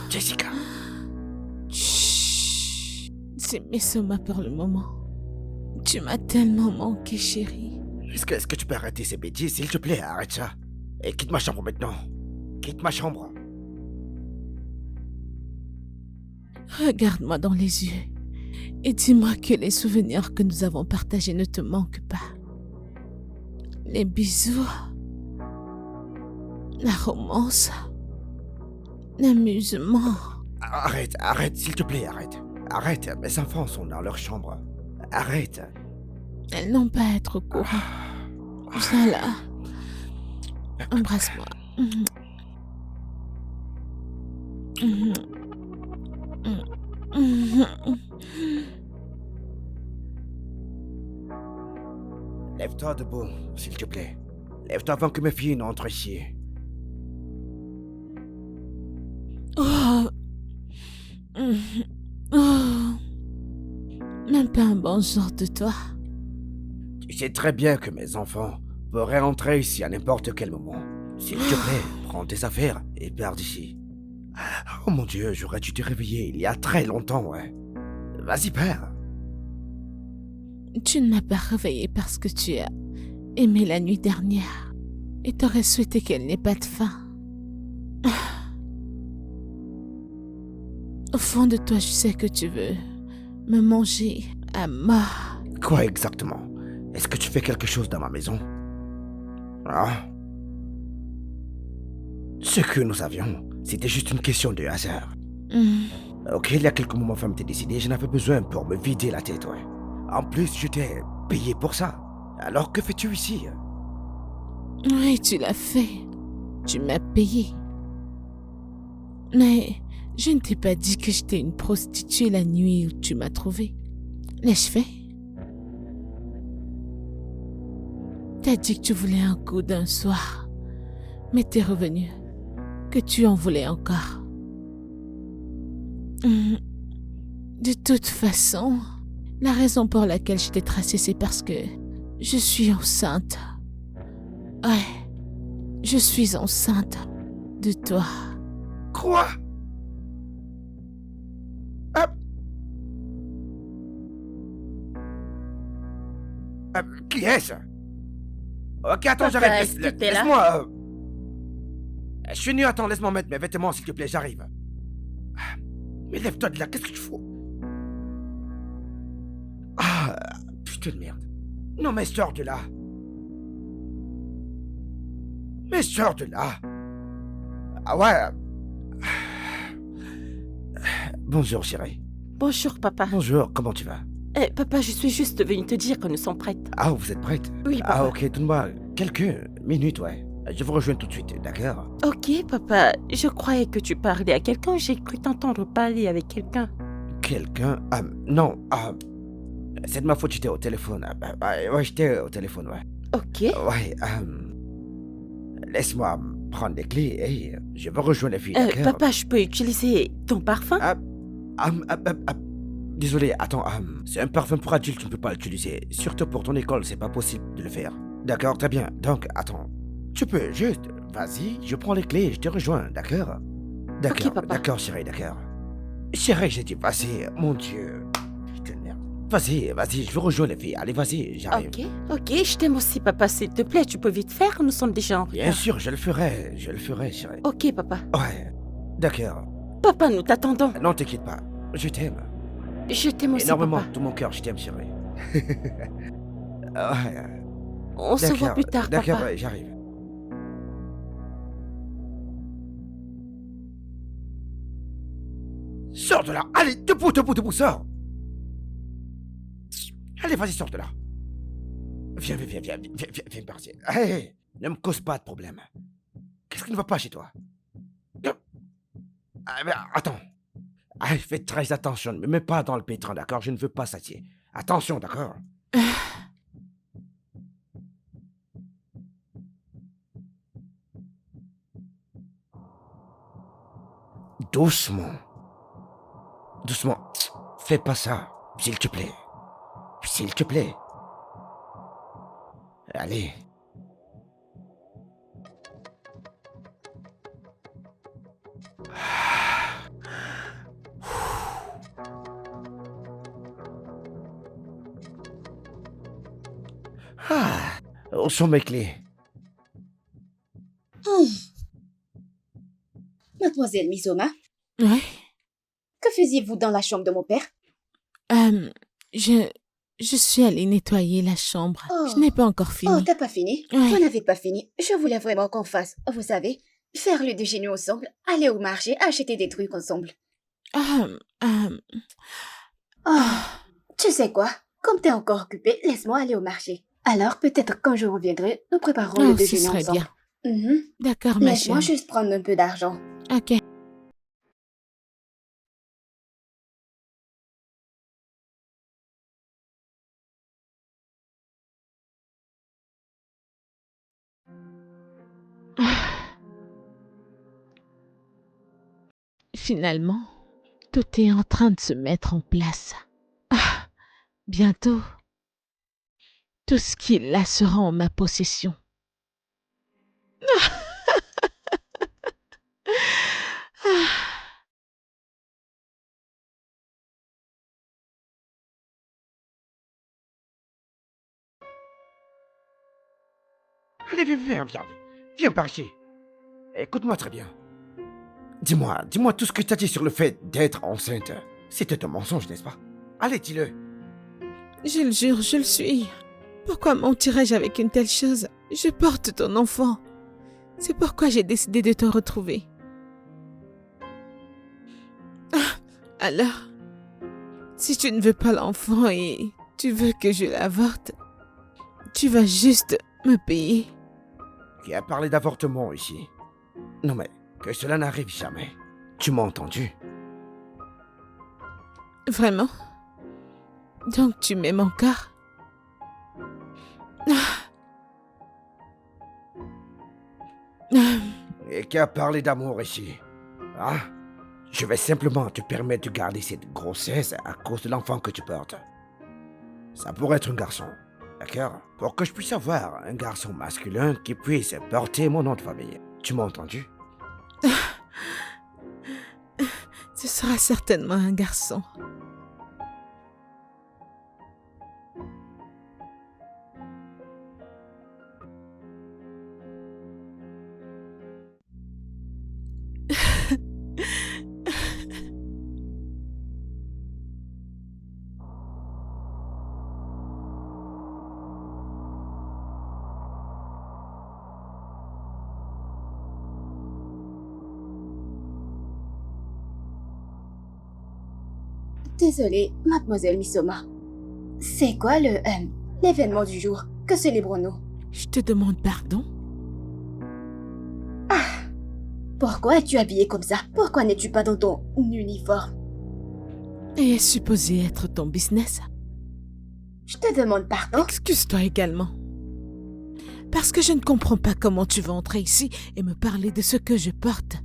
Jessica. Chut. C'est Mesoma pour le moment. Tu m'as tellement manqué, chérie. Est-ce que tu peux arrêter ces bêtises, s'il te plaît? Arrête ça. Et quitte ma chambre maintenant. Quitte ma chambre. Regarde-moi dans les yeux et dis-moi que les souvenirs que nous avons partagés ne te manquent pas. Les bisous, la romance, l'amusement. Arrête, arrête, s'il te plaît, arrête. Arrête, mes enfants sont dans leur chambre. Arrête. Elles n'ont pas à être au courant. Viens là. Embrasse-moi. Lève-toi debout, s'il te plaît. Lève-toi avant que mes filles n'entrent ici. Oh. Oh. Même pas un bonjour de toi. Tu sais très bien que mes enfants pourraient entrer ici à n'importe quel moment. S'il te plaît, prends tes affaires et pars d'ici. Oh mon Dieu, j'aurais dû te réveiller il y a très longtemps, ouais. Vas-y, pars. Tu ne m'as pas réveillé parce que tu as aimé la nuit dernière et t'aurais souhaité qu'elle n'ait pas de fin. Au fond de toi, je sais que tu veux me manger à mort. Quoi exactement? Est-ce que tu fais quelque chose dans ma maison? Ah? Ce que nous avions, c'était juste une question de hasard. Ok, il y a quelques moments, ma femme t'est décidée, j'en avais besoin pour me vider la tête, ouais. En plus, je t'ai payé pour ça. Alors que fais-tu ici? Oui, tu l'as fait. Tu m'as payé. Mais je ne t'ai pas dit que j'étais une prostituée la nuit où tu m'as trouvée. L'ai-je fait? T'as dit que tu voulais un coup d'un soir, mais t'es revenu, que tu en voulais encore. De toute façon, la raison pour laquelle je t'ai tracé, c'est parce que je suis enceinte. Ouais, je suis enceinte de toi. Quoi? Qui est-ce? Ok, attends, Papa, j'arrive. est-ce que t'es là? Laisse-moi. Je suis nu, attends, laisse-moi mettre mes vêtements, s'il te plaît, j'arrive. Mais lève-toi de là, qu'est-ce que tu fous? Ah, putain de merde. Non, mais sors de là. Mais sors de là. Ah ouais. Bonjour, chérie. Bonjour, papa. Bonjour, comment tu vas? Papa, je suis juste venue te dire que nous sommes prêtes. Ah, vous êtes prête? Oui, papa. Ah, ok, donne-moi quelques minutes, ouais. Je vous rejoins tout de suite, d'accord? Ok, papa, je croyais que tu parlais à quelqu'un. J'ai cru t'entendre parler avec quelqu'un. Quelqu'un? Non, c'est de ma faute, j'étais au téléphone. Ouais, j'étais au téléphone, ouais. Ok. Ouais, laisse-moi prendre les clés et je vais rejoindre les filles, d'accord? Papa, je peux utiliser ton parfum? Désolé, attends, c'est un parfum pour adulte, tu ne peux pas l'utiliser. Surtout pour ton école, c'est pas possible de le faire. D'accord, très bien. Donc, attends. Tu peux juste, vas-y, je prends les clés et je te rejoins, d'accord? D'accord, Ok, papa. d'accord, chérie, d'accord. Chérie, j'ai dit, vas-y, mon Dieu. Putain de merde. Vas-y, je veux rejoindre les filles. Allez, vas-y, j'arrive. Ok, je t'aime aussi, papa, s'il te plaît, tu peux vite faire, nous sommes déjà en retard. Bien sûr, je le ferai, chérie. Ok, papa. Ouais, d'accord. Papa, nous t'attendons. Non, t'inquiète pas, je t'aime. Je t'aime aussi, Énormément, papa. tout mon cœur, je t'aime, chérie. Ouais, On se voit plus tard, d'accord, papa. ouais, j'arrive. Sors de là! Allez, debout, sors! Allez, vas-y, sors de là! Viens partir. Hey, ne me cause pas de problème. Qu'est-ce qui ne va pas chez toi? Mais attends. Fais très attention, ne me mets pas dans le pétrin, d'accord? Je ne veux pas s'attirer. Attention, d'accord? Doucement. Fais pas ça, s'il te plaît. S'il te plaît. Allez. Où sont mes clés? Mademoiselle Misoma, Ouais. que Que faisiez-vous dans la chambre de mon père? Je suis allée nettoyer la chambre. Oh. Je n'ai pas encore Oh, fini. t'as pas fini? Ouais. Vous n'avez pas fini. Je voulais vraiment qu'on fasse, vous savez, faire le déjeuner ensemble, aller au marché, acheter des trucs ensemble. Oh, tu sais quoi? Comme t'es encore occupé, laisse-moi aller au marché. Alors, peut-être quand je reviendrai, nous préparerons le Oh, ce déjeuner serait ensemble. bien. Mhm. D'accord, ma Laisse-moi chérie. juste prendre un peu d'argent. Ok. Finalement, tout est en train de se mettre en place. Bientôt, tout ce qui est là sera en ma possession. Allez, viens par ici. Écoute-moi très bien. Dis-moi tout ce que tu as dit sur le fait d'être enceinte. C'était un mensonge, n'est-ce pas? Allez, dis-le. Je le jure, je le suis. Pourquoi mentirais-je avec une telle chose? Je porte ton enfant. C'est pourquoi j'ai décidé de te retrouver. Alors, si tu ne veux pas l'enfant et tu veux que je l'avorte, tu vas juste me payer. Qui a parlé d'avortement ici? Non mais, que cela n'arrive jamais. Tu m'as entendu? Vraiment? Donc tu m'aimes encore? Et qui a parlé d'amour ici? Hein? Je vais simplement te permettre de garder cette grossesse à cause de l'enfant que tu portes. Ça pourrait être un garçon, d'accord? Pour que je puisse avoir un garçon masculin qui puisse porter mon nom de famille. Tu m'as entendu? Ce sera certainement un garçon. Désolée, mademoiselle Misoma. C'est quoi l'événement du jour? Que célébrons-nous? Je te demande pardon? Pourquoi es-tu habillée comme ça? Pourquoi n'es-tu pas dans ton uniforme? Et est supposé être ton business? Je te demande pardon? Excuse-toi également. Parce que je ne comprends pas comment tu vas entrer ici et me parler de ce que je porte.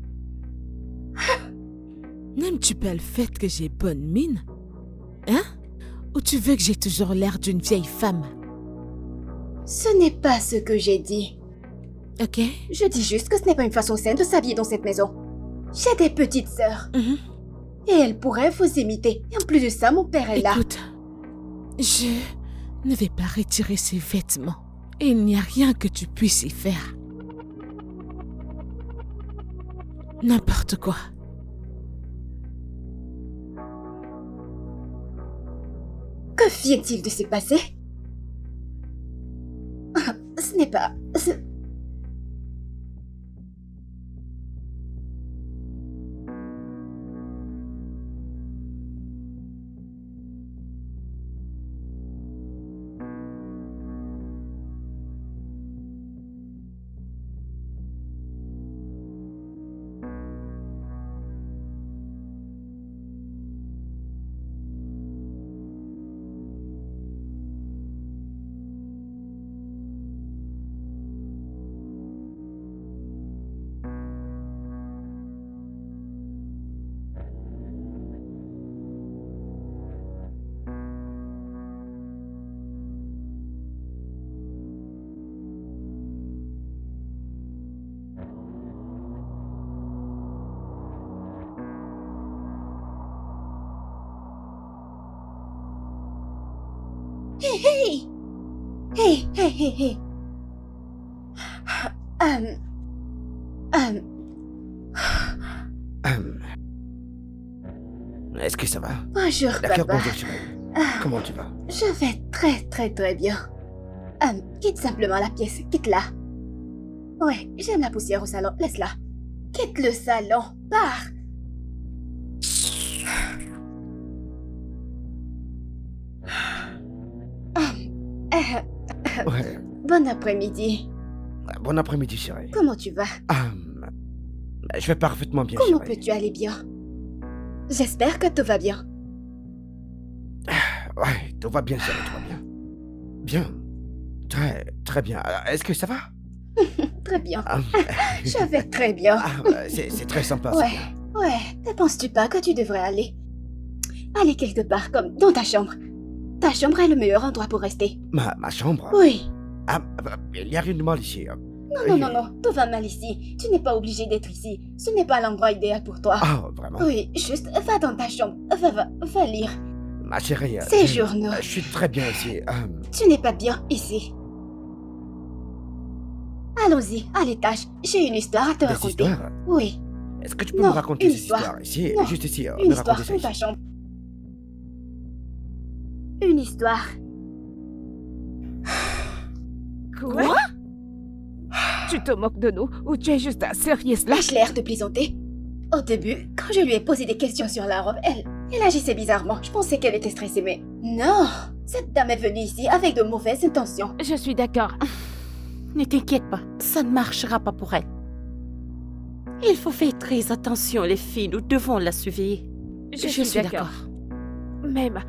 N'aimes-tu pas le fait que j'ai bonne mine? Hein? Ou tu veux que j'ai toujours l'air d'une vieille femme? Ce n'est pas ce que j'ai dit. Ok? Je dis juste que ce n'est pas une façon saine de s'habiller dans cette maison. J'ai des petites sœurs. Mhm. Et elles pourraient vous imiter. Et en plus de ça, mon père est là. Écoute, je ne vais pas retirer ces vêtements. Et il n'y a rien que tu puisses y faire. N'importe quoi. Que vient-il de se passer? Ce n'est pas... Hey! Hey, hey, hey, hey. Est-ce que ça va? Bonjour, D'accord, papa. bonjour chérie. Comment tu vas? Je vais très bien. Quitte simplement la pièce, quitte-la. Ouais, j'aime la poussière au salon, laisse-la. Quitte le salon, pars. Ouais. Bon après-midi. Bon après-midi chérie. Comment tu vas? Je vais parfaitement bien Comment chérie. peux-tu aller bien? J'espère que tout va bien. Ouais, tout va bien chérie, tout va bien. Bien. Très bien. Est-ce que ça va? Très bien. Ah, Je vais très bien. c'est très sympa. ça. Ouais. Ne penses-tu pas que tu devrais aller quelque part comme dans ta chambre? Ta chambre est le meilleur endroit pour rester. Ma chambre? Oui. Il n'y a rien de mal ici. Non, tout va mal ici. Tu n'es pas obligé d'être ici. Ce n'est pas l'endroit idéal pour toi. Ah, vraiment? Oui, juste va dans ta chambre. Va lire. Ma chérie. Ces journaux. Je suis très bien ici. Tu n'es pas bien ici. Allons-y, à l'étage. J'ai une histoire à te Des raconter. histoires? Oui, Est-ce que tu peux Non, me raconter une des histoire. histoires ici? Non, Juste ici. une me histoire raconter ça dans ta ici. chambre. Une histoire. Quoi? Tu te moques de nous ou tu es juste un sérieux là? Lâche l'air de plaisanter. Au début, quand je lui ai posé des questions sur la robe, elle agissait bizarrement. Je pensais qu'elle était stressée, mais non. Cette dame est venue ici avec de mauvaises intentions. Je suis d'accord. Ne t'inquiète pas, ça ne marchera pas pour elle. Il faut faire très attention, les filles, nous devons la surveiller. Je suis d'accord. Même.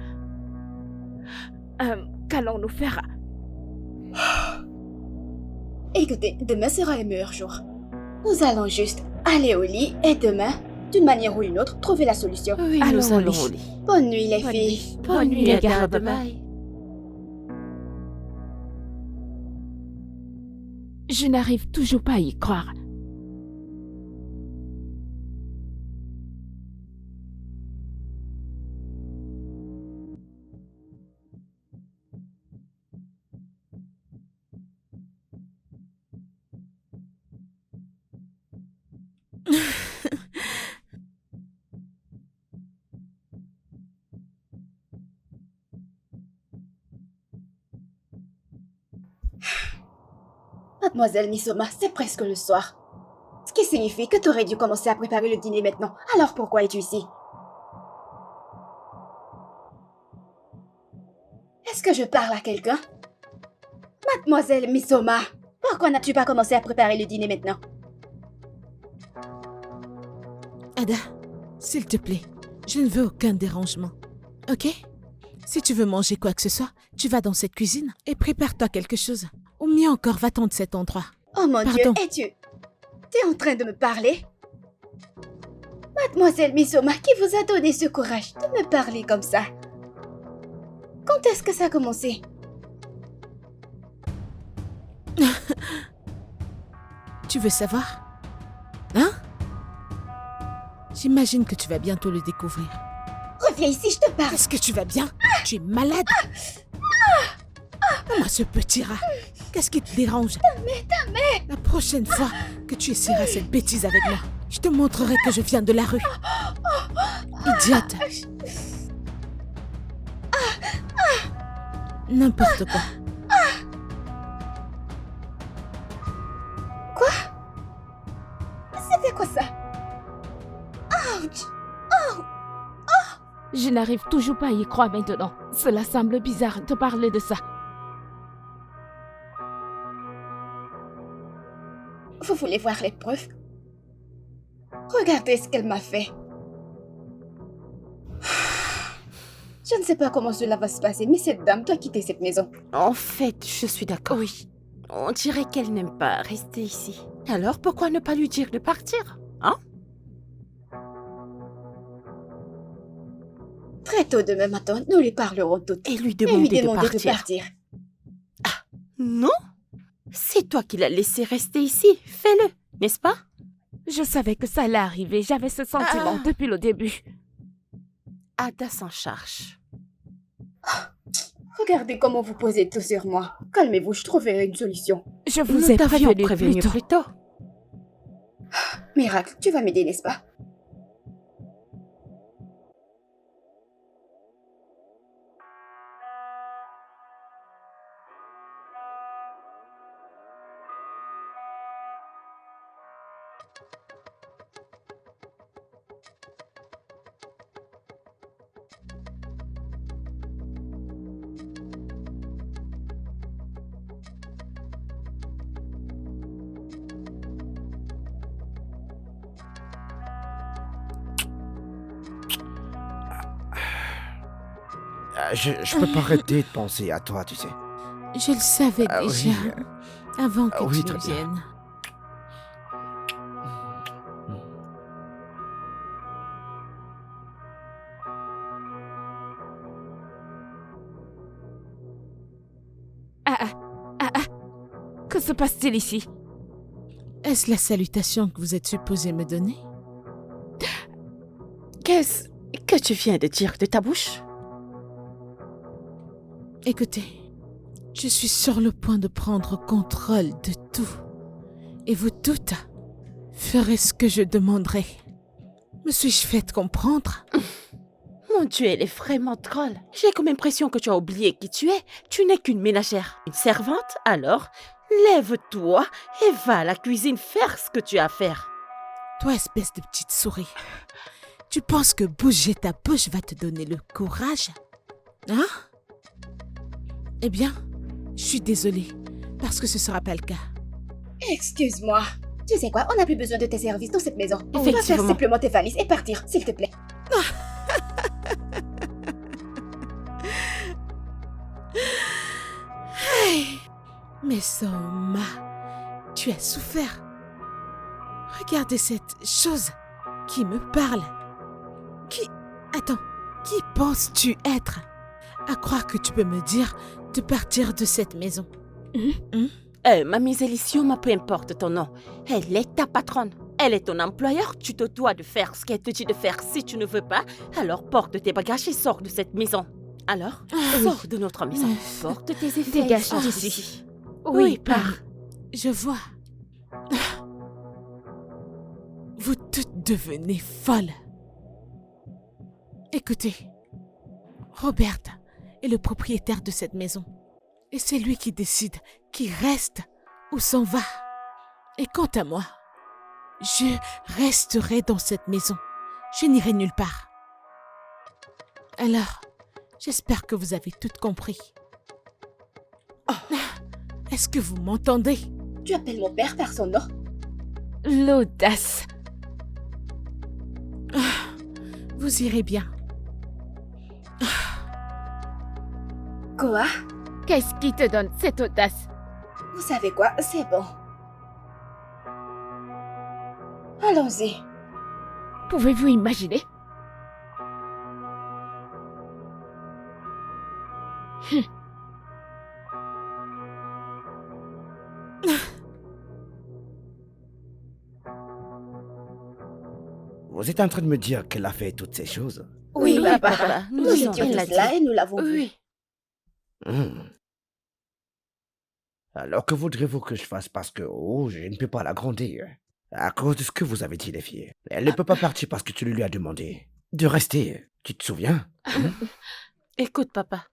Qu'allons-nous faire? Écoutez, demain sera le meilleur jour. Nous allons juste aller au lit et demain, d'une manière ou une autre, trouver la solution. Oui, Allons nous au allons lit. au lit. Bonne nuit, les Bonne filles. nuit. Bonne nuit, les gars. à demain. Je n'arrive toujours pas à y croire. Mademoiselle Misoma, c'est presque le soir. Ce qui signifie que tu aurais dû commencer à préparer le dîner maintenant. Alors pourquoi es-tu ici? Est-ce que je parle à quelqu'un? Mademoiselle Misoma, pourquoi n'as-tu pas commencé à préparer le dîner maintenant? Ada, s'il te plaît, je ne veux aucun dérangement. Ok? Si tu veux manger quoi que ce soit, tu vas dans cette cuisine et prépare-toi quelque chose. Ou mieux encore, va-t'en de cet endroit. Oh mon Pardon. Dieu, tu es en train de me parler? Mademoiselle Misoma, qui vous a donné ce courage de me parler comme ça? Quand est-ce que ça a commencé? Tu veux savoir? Hein? J'imagine que tu vas bientôt le découvrir. Reviens ici, je te parle. Est-ce que tu vas bien? Tu es malade? Comment ce petit rat? Qu'est-ce qui te dérange? La prochaine fois que tu essaieras cette bêtise avec moi, je te montrerai que je viens de la rue. Idiote. N'importe quoi. C'était quoi ça? Ouch! Je n'arrive toujours pas à y croire maintenant. Cela semble bizarre de parler de ça. Vous voulez voir les preuves? Regardez ce qu'elle m'a fait. Je ne sais pas comment cela va se passer, mais cette dame doit quitter cette maison. En fait, je suis d'accord. Oui. On dirait qu'elle n'aime pas rester ici. Alors, pourquoi ne pas lui dire de partir? Hein? Très tôt demain matin, nous lui parlerons toutes. Et lui Et demander, lui demander de partir. Non? C'est toi qui l'as laissé rester ici. Fais-le, n'est-ce pas? Je savais que ça allait arriver. J'avais ce sentiment depuis le début. Ada s'en charge. Regardez comment vous posez tout sur moi. Calmez-vous, je trouverai une solution. Je vous Nous ai t'avions prévenu prévenu plus tôt. plus tôt. Miracle, tu vas m'aider, n'est-ce pas? Je peux pas arrêter de penser à toi, tu sais. Je le savais Ah oui, déjà, avant que oui, tu très ne bien. viennes. Que se passe-t-il ici? Est-ce la salutation que vous êtes supposé me donner? Qu'est-ce que tu viens de dire de ta bouche? Écoutez, je suis sur le point de prendre contrôle de tout. Et vous toutes ferez ce que je demanderai. Me suis-je fait comprendre? Mon Dieu, elle est vraiment drôle. J'ai comme impression que tu as oublié qui tu es. Tu n'es qu'une ménagère. Une servante? Alors, lève-toi et va à la cuisine faire ce que tu as à faire. Toi, espèce de petite souris, tu penses que bouger ta bouche va te donner le courage? Hein? Eh bien, je suis désolée, parce que ce sera pas le cas. Excuse-moi. Tu sais quoi, on n'a plus besoin de tes services dans cette maison. On va faire Effectivement. simplement tes valises et partir, s'il te plaît. Mais Soma, tu as souffert. Regardez cette chose qui me parle. Qui penses-tu être? À croire que tu peux me dire de partir de cette maison. Mamie Elisioma, peu importe ton nom, elle est ta patronne. Elle est ton employeur, tu te dois de faire ce qu'elle te dit de faire. Si tu ne veux pas, alors porte tes bagages et sors de cette maison. Alors, sors de notre maison. Porte tes effets. Dégage sors d'ici. Oui, pars. Je vois. Vous toutes devenez folles. Écoutez, Robert est le propriétaire de cette maison. Et c'est lui qui décide qui reste ou s'en va. Et quant à moi, je resterai dans cette maison. Je n'irai nulle part. Alors, j'espère que vous avez tout compris. Est-ce que vous m'entendez? Tu appelles mon père par son nom? L'audace. Vous irez bien. Quoi? Qu'est-ce qui te donne cette audace? Vous savez quoi? C'est bon. Allons-y. Pouvez-vous imaginer? Vous êtes en train de me dire qu'elle a fait toutes ces choses? Oui, papa. papa. Nous disons, étions elle l'a tous là dit. et nous l'avons vu. Oui. Alors que voudrez-vous que je fasse parce que, je ne peux pas la gronder. À cause de ce que vous avez dit, les filles. Elle ne peut pas partir parce que tu lui as demandé de rester. Tu te souviens? Écoute, papa,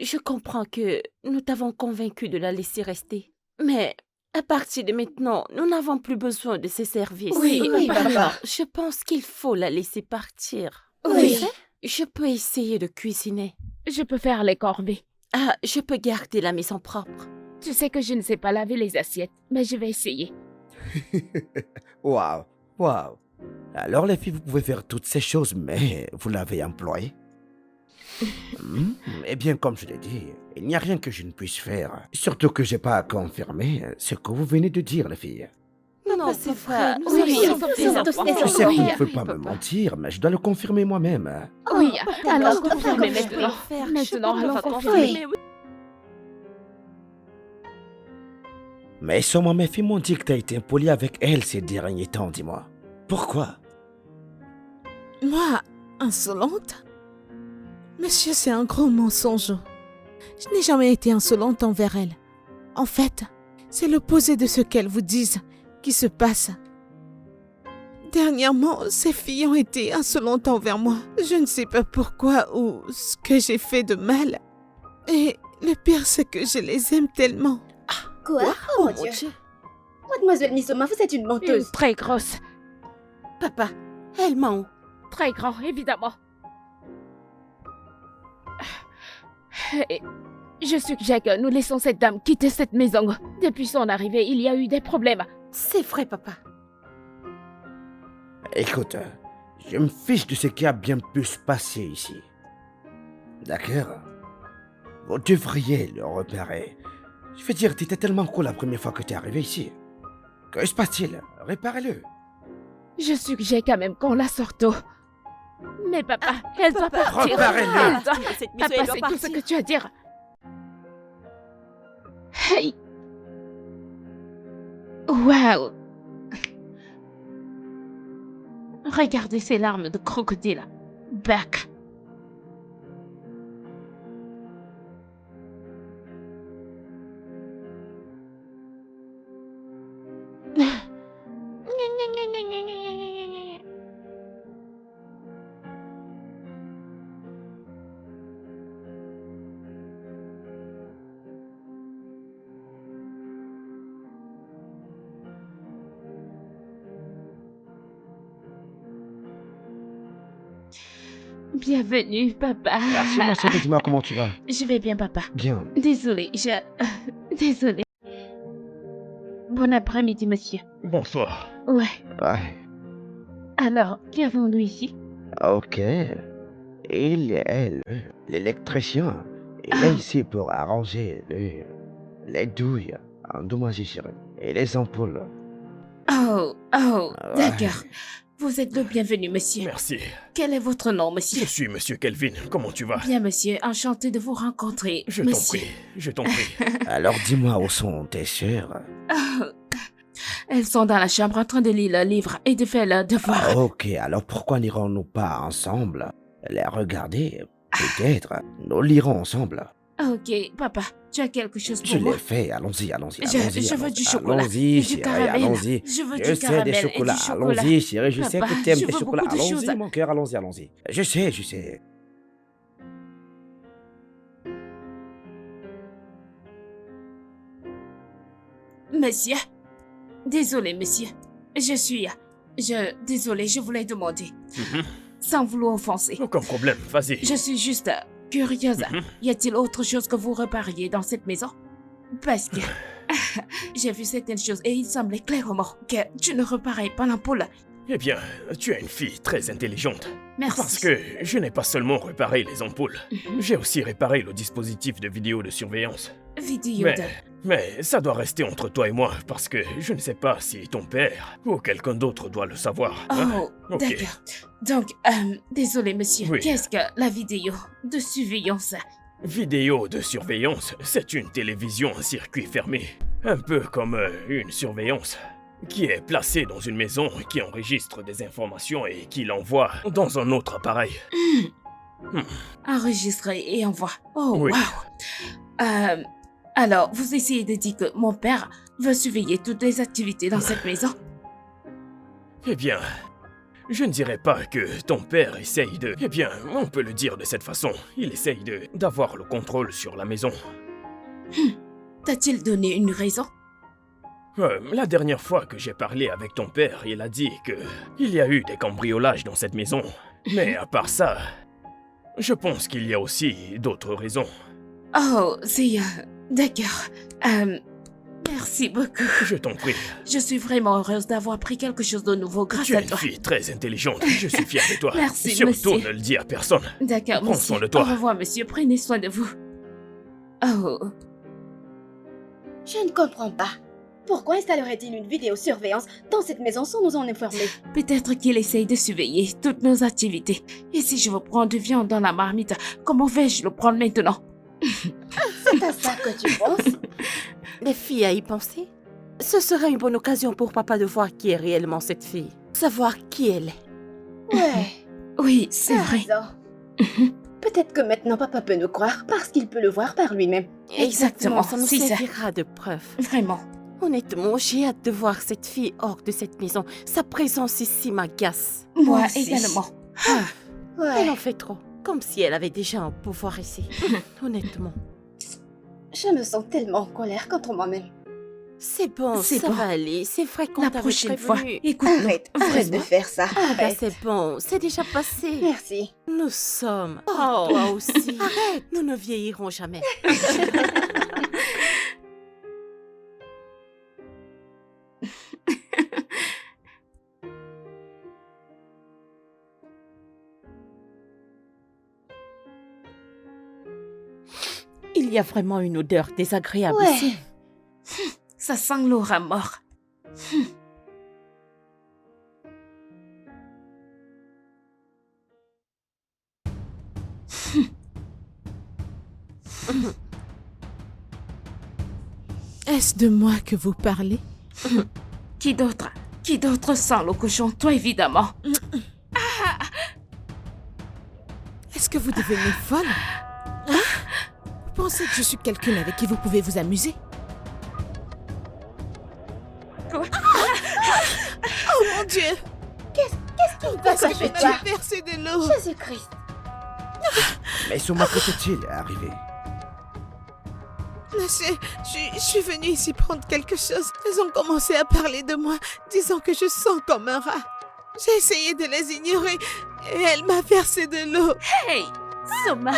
je comprends que nous t'avons convaincu de la laisser rester. Mais à partir de maintenant, nous n'avons plus besoin de ses services. Oui, papa. Alors, je pense qu'il faut la laisser partir. Oui. Tu sais, je peux essayer de cuisiner. Je peux faire les corvées. Ah, je peux garder la maison propre. Tu sais que je ne sais pas laver les assiettes, mais je vais essayer. Waouh. Alors, les filles, vous pouvez faire toutes ces choses, mais vous l'avez employé? Eh bien, comme je l'ai dit, il n'y a rien que je ne puisse faire. Surtout que j'ai pas à confirmer ce que vous venez de dire, les filles. Non, c'est vrai. Oui, nous sommes tous des Je sais enfants. que vous ne Oui, pouvez pas me papa. mentir, mais je dois le confirmer moi-même. Oui, alors D'accord, confirmez je peux maintenant. le faire. Maintenant, Je peux allons le faire. confirmer. Oui. Mais sûrement mes filles m'ont dit que t'as été impoli avec elle ces derniers temps, dis-moi. Pourquoi? Moi, insolente? Monsieur, c'est un gros mensonge. Je n'ai jamais été insolente envers elle. En fait, c'est l'opposé de ce qu'elles vous disent qui se passe. Dernièrement, ces filles ont été insolentes envers moi. Je ne sais pas pourquoi ou ce que j'ai fait de mal. Et le pire, c'est que je les aime tellement. Quoi? Oh mon Dieu. Mademoiselle Misoma, vous êtes une Une menteuse. très grosse. Papa, elle ment. Très grand, évidemment. Et je suggère que nous laissons cette dame quitter cette maison. Depuis son arrivée, il y a eu des problèmes. C'est vrai, papa. Écoute, je me fiche de ce qui a bien pu se passer ici. D'accord? Vous devriez le repérer. Je veux dire, t'étais tellement cool la première fois que t'es arrivé ici. Que se passe-t-il? Réparez-le. Je suggère quand même qu'on la sorte tôt. Mais papa, elle doit partir. Reparez-le. Elle doit... Cette maison, Papa, elle doit c'est tout ce partir. que tu as à dire. Hey. Waouh. Regardez ces larmes de crocodile. Back. Bienvenue, papa. Merci, ma chérie, dis-moi comment tu vas. Je vais bien, papa. Bien. Désolée, désolée. Bon après-midi, monsieur. Bonsoir. Ouais. Ouais. Alors, qu'avons-nous ici? Ok. Il est l'électricien. Il est ici pour arranger les douilles endommagées, chérie. Et les ampoules. Oh, Ouais. d'accord. Vous êtes le bienvenu, monsieur. Merci. Quel est votre nom, Je monsieur? suis Monsieur Kelvin. Comment tu vas? Bien, monsieur. Enchanté de vous rencontrer, Je t'en monsieur. prie. Je t'en prie. Alors dis-moi où sont tes sœurs? Oh. Elles sont dans la chambre en train de lire le livre et de faire leur devoir. Ok, alors pourquoi n'irons-nous pas ensemble les regarder? Peut-être. Nous lirons ensemble. Ok, papa, tu as quelque chose pour Je moi? l'ai fait. Allons-y, allons-y, Je allons-y. veux allons-y. du chocolat. Allons-y, Du chérie, caramel. allons-y. Je veux Je du sais caramel des et du chocolats. chocolat. Allons-y, chérie, je sais Papa, que t'aimes je les veux chocolats. beaucoup de Allons-y, choses. mon cœur, allons-y, allons-y. Je sais, je sais. Monsieur? Désolé, monsieur. Désolé, je voulais demander. Mhm. Sans vouloir offenser. Aucun problème. Vas-y. Je suis juste curieuse. Mhm. Y a-t-il autre chose que vous repariez dans cette maison? Parce que j'ai vu certaines choses et il semblait clairement que tu ne reparais pas l'ampoule. Eh bien, tu es une fille très intelligente. Merci. Parce que je n'ai pas seulement réparé les ampoules. Mhm. J'ai aussi réparé le dispositif de vidéo de surveillance. Vidéo Mais, de... mais ça doit rester entre toi et moi, parce que je ne sais pas si ton père ou quelqu'un d'autre doit le savoir. hein. Oh, Ok. d'accord. Donc, désolé, monsieur. Oui. Qu'est-ce que la vidéo de surveillance? Vidéo de surveillance, c'est une télévision en circuit fermé. Un peu comme une surveillance. Qui est placée dans une maison, qui enregistre des informations et qui l'envoie dans un autre appareil. Enregistré et envoie. Oh, Oui. waouh. Alors, vous essayez de dire que mon père veut surveiller toutes les activités dans cette maison? Eh bien, je ne dirais pas que ton père essaye de... Eh bien, on peut le dire de cette façon. Il essaye d'avoir le contrôle sur la maison. T'a-t-il donné une raison? La dernière fois que j'ai parlé avec ton père, il a dit que il y a eu des cambriolages dans cette maison. Mais à part ça, je pense qu'il y a aussi d'autres raisons. Oh, c'est... D'accord. Merci beaucoup. Je t'en prie. Je suis vraiment heureuse d'avoir appris quelque chose de nouveau grâce Tu es à une toi. fille très intelligente. Je suis fier de toi. Merci, Surtout monsieur. ne le dis à personne. D'accord, Prends monsieur. soin de toi. Au revoir, monsieur. Prenez soin de vous. Oh, Je ne comprends pas. Pourquoi installerait-il une vidéosurveillance dans cette maison sans nous en informer? peut-être qu'il essaye de surveiller toutes nos activités. Et si je veux prendre du viande dans la marmite, comment vais-je le prendre maintenant? C'est à ça que tu penses? Les filles à y penser. Ce serait une bonne occasion pour papa de voir qui est réellement cette fille. Savoir qui elle est. Ouais, Oui, c'est t'as vrai. raison. Peut-être que maintenant papa peut nous croire parce qu'il peut le voir par lui-même. Exactement, ça nous c'est ça. servira de preuve. Vraiment. Honnêtement, j'ai hâte de voir cette fille hors de cette maison. Sa présence ici m'agace. Moi aussi. également. Elle en Ouais, fait trop. Comme si elle avait déjà un pouvoir ici. Honnêtement. je me sens tellement en colère contre moi-même. C'est bon, C'est ça bon. va aller. C'est vrai qu'on La t'avait prochaine fois, prévenu. écoute-nous. Arrête de faire ça. Ah, bah, Arrête. c'est bon, c'est déjà passé. Merci. Nous sommes. Oh, toi aussi. Arrête. Nous ne vieillirons jamais. Il y a vraiment une odeur désagréable Ouais. ici. Ça sent Laura mort. Est-ce de moi que vous parlez? Qui d'autre? Qui d'autre sent le cochon? Toi, évidemment. Est-ce que vous devenez folle? Hein? Vous pensez que je suis quelqu'un avec qui vous pouvez vous amuser? Quoi? Oh mon Dieu! Parce que chez vous toi? m'avez versé de l'eau! Jésus-Christ. Mais Souma, que s'est-il arrivé? Je suis venue ici prendre quelque chose. Elles ont commencé à parler de moi, disant que je sens comme un rat. J'ai essayé de les ignorer et elle m'a versé de l'eau. Hey! Soma!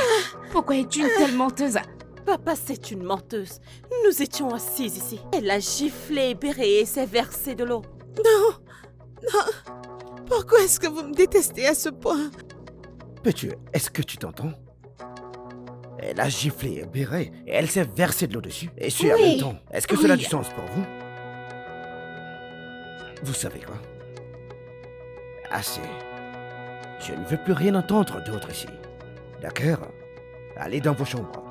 Pourquoi es-tu une telle menteuse? Papa, c'est une menteuse. Nous étions assises ici. Elle a giflé, béré et s'est versé de l'eau. Non! Pourquoi est-ce que vous me détestez à ce point? Peux-tu, est-ce que tu t'entends? Elle a giflé et béré et elle s'est versé de l'eau dessus. Et c'est en Oui. même temps. Est-ce que cela a Oui. du sens pour vous? Vous savez quoi? Assez. Je ne veux plus rien entendre d'autre ici. D'accord? Allez dans vos chambres.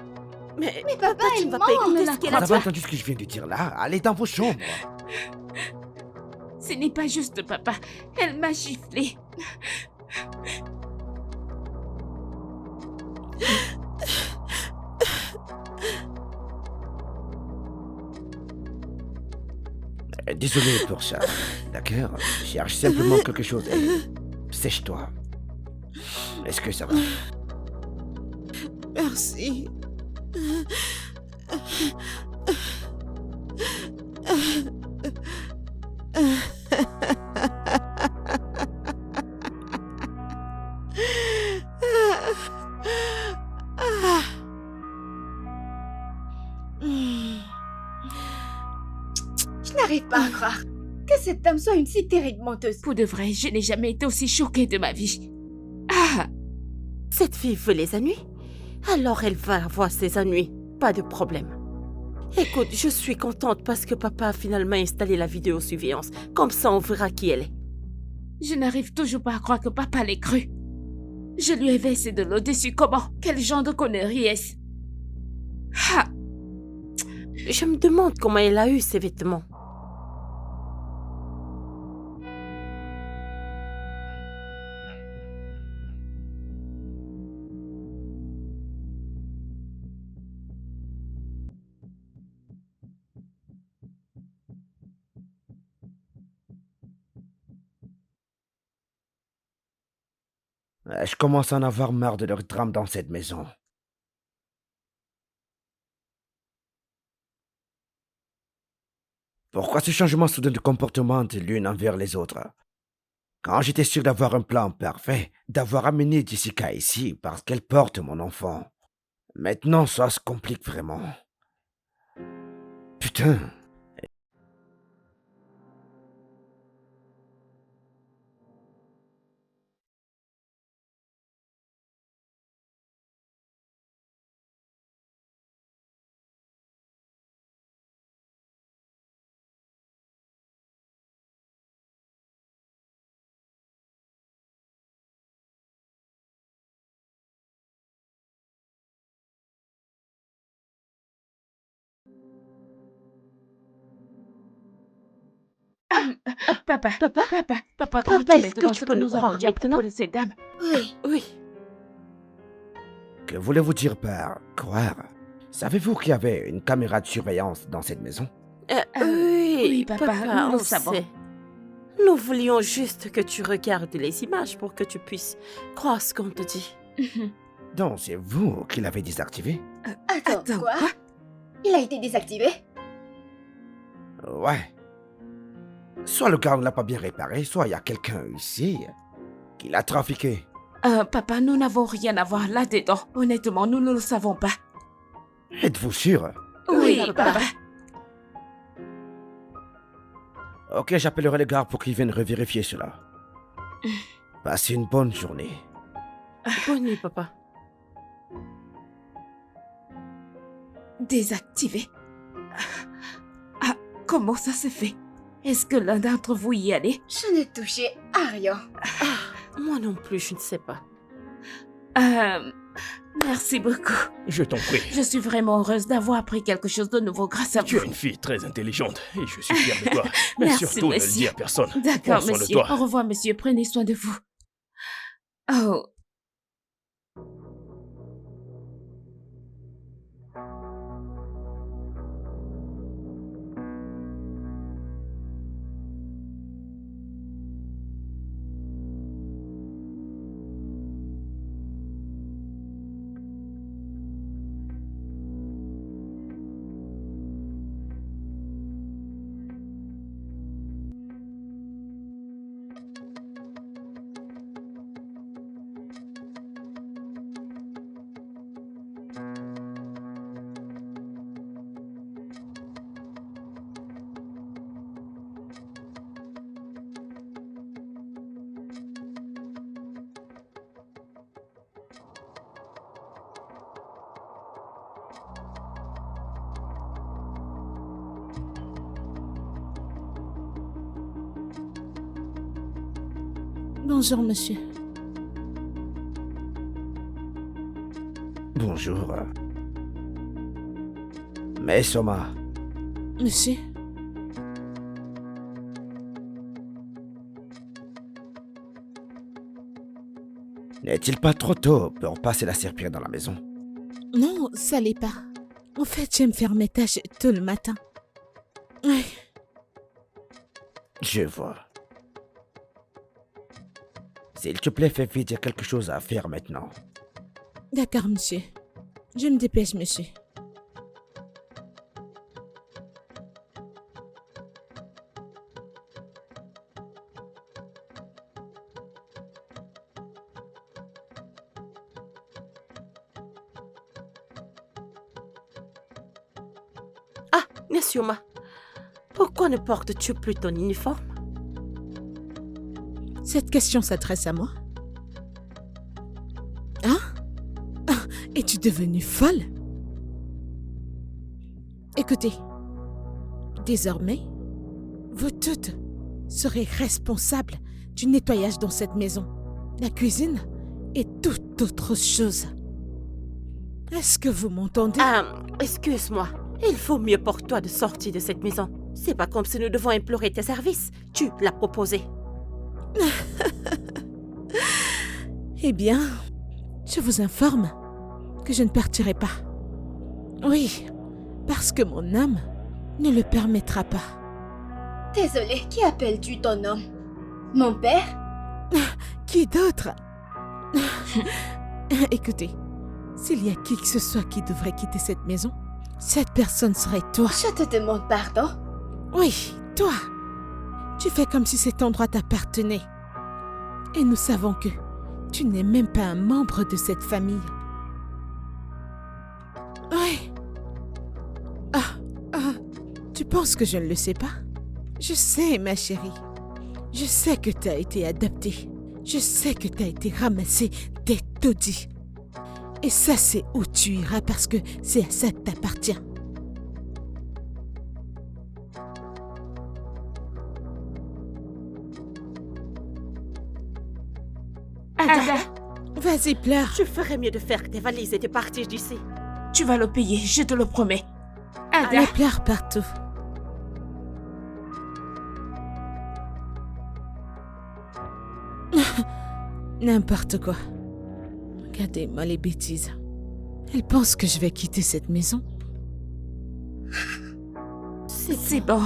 Mais Papa, tu il ne vas ment. pas écouter la ce qu'elle Vous a avez dit. entendu ce que je viens de dire là? Allez dans vos chambres. Ce n'est pas juste, papa. Elle m'a giflé. Désolé pour ça. D'accord? Cherche simplement quelque chose et sèche-toi. Est-ce que ça va? Merci. Je n'arrive pas à croire que cette dame soit une si terrible menteuse. Pour de vrai, je n'ai jamais été aussi choquée de ma vie. Ah! Cette fille veut les ennuis. Alors elle va avoir ses ennuis. Pas de problème. Écoute, je suis contente parce que papa a finalement installé la vidéosurveillance. Comme ça, on verra qui elle est. Je n'arrive toujours pas à croire que papa l'ait cru. Je lui ai versé de l'eau dessus. Comment? Quel genre de connerie est-ce? Ah! Je me demande comment elle a eu ces vêtements. Je commence à en avoir marre de leur drame dans cette maison. Pourquoi ce changement soudain de comportement de l'une envers les autres? Quand j'étais sûr d'avoir un plan parfait, d'avoir amené Jessica ici parce qu'elle porte mon enfant. Maintenant, ça se complique vraiment. Putain. Papa, Papa? papa, Papa, est-ce est-ce que tu peux nous croire maintenant? de ces dames? Oui. Oui. Que voulez-vous dire par croire? Savez-vous qu'il y avait une caméra de surveillance dans cette maison? Oui, papa, nous on savons. sait. Nous voulions juste que tu regardes les images pour que tu puisses croire ce qu'on te dit. Donc, c'est vous qui l'avez désactivé? Attends, Attends, quoi? quoi? Il a été désactivé? Ouais. Soit le gars ne l'a pas bien réparé, soit il y a quelqu'un ici qui l'a trafiqué. Papa, nous n'avons rien à voir là-dedans. Honnêtement, nous ne le savons pas. Êtes-vous sûr? Oui, papa. papa. Ok, j'appellerai les gars pour qu'ils viennent revérifier cela. Passez une bonne journée. Bonne nuit, papa. Désactivé. Ah, comment ça se fait? Est-ce que l'un d'entre vous y allait? Je n'ai touché à rien. Moi non plus, je ne sais pas. Merci beaucoup. Je t'en prie. Je suis vraiment heureuse d'avoir appris quelque chose de nouveau grâce à Tu vous. es une fille très intelligente et je suis fier de toi. Mais Merci, surtout, ne le monsieur. dis à personne. D'accord, Prends soin de monsieur. toi. Au revoir, monsieur. Prenez soin de vous. Oh. Bonjour, monsieur. Bonjour. Mais Soma, Monsieur, n'est-il pas trop tôt pour passer la serpillière dans la maison? non, ça l'est pas. En fait, j'aime faire mes tâches tôt le matin. Oui, Je vois. S'il te plaît, fais vite, il y a quelque chose à faire maintenant. d'accord, monsieur. Je me dépêche, monsieur. Ah, Nesioma, pourquoi ne portes-tu plus ton uniforme? Cette question s'adresse à moi. Hein? Ah, es-tu devenue folle? Écoutez, désormais, vous toutes serez responsables du nettoyage dans cette maison, la cuisine et toute autre chose. Est-ce que vous m'entendez? Excuse-moi. Il faut mieux pour toi de sortir de cette maison. C'est pas comme si nous devons implorer tes services. Tu l'as proposé. Eh bien, je vous informe que je ne partirai pas. Oui, parce que mon âme ne le permettra pas. Désolée, qui appelles-tu ton homme? Mon père? Qui d'autre? Écoutez, s'il y a qui que ce soit qui devrait quitter cette maison, cette personne serait toi. Je te demande pardon. Oui, toi. Tu fais comme si cet endroit t'appartenait. Et nous savons que tu n'es même pas un membre de cette famille. Oui. Tu penses que je ne le sais pas? Je sais, ma chérie. Je sais que tu as été adoptée. Je sais que tu as été ramassée des taudis. Et ça, c'est où tu iras parce que c'est à ça que t'appartiens. Ada, Vas-y, pleure. Je ferais mieux de faire tes valises et de partir d'ici. tu vas le payer, je te le promets. Ada, Allez, pleure partout. N'importe quoi. Regardez-moi les bêtises. Elle pense que je vais quitter cette maison. c'est bon.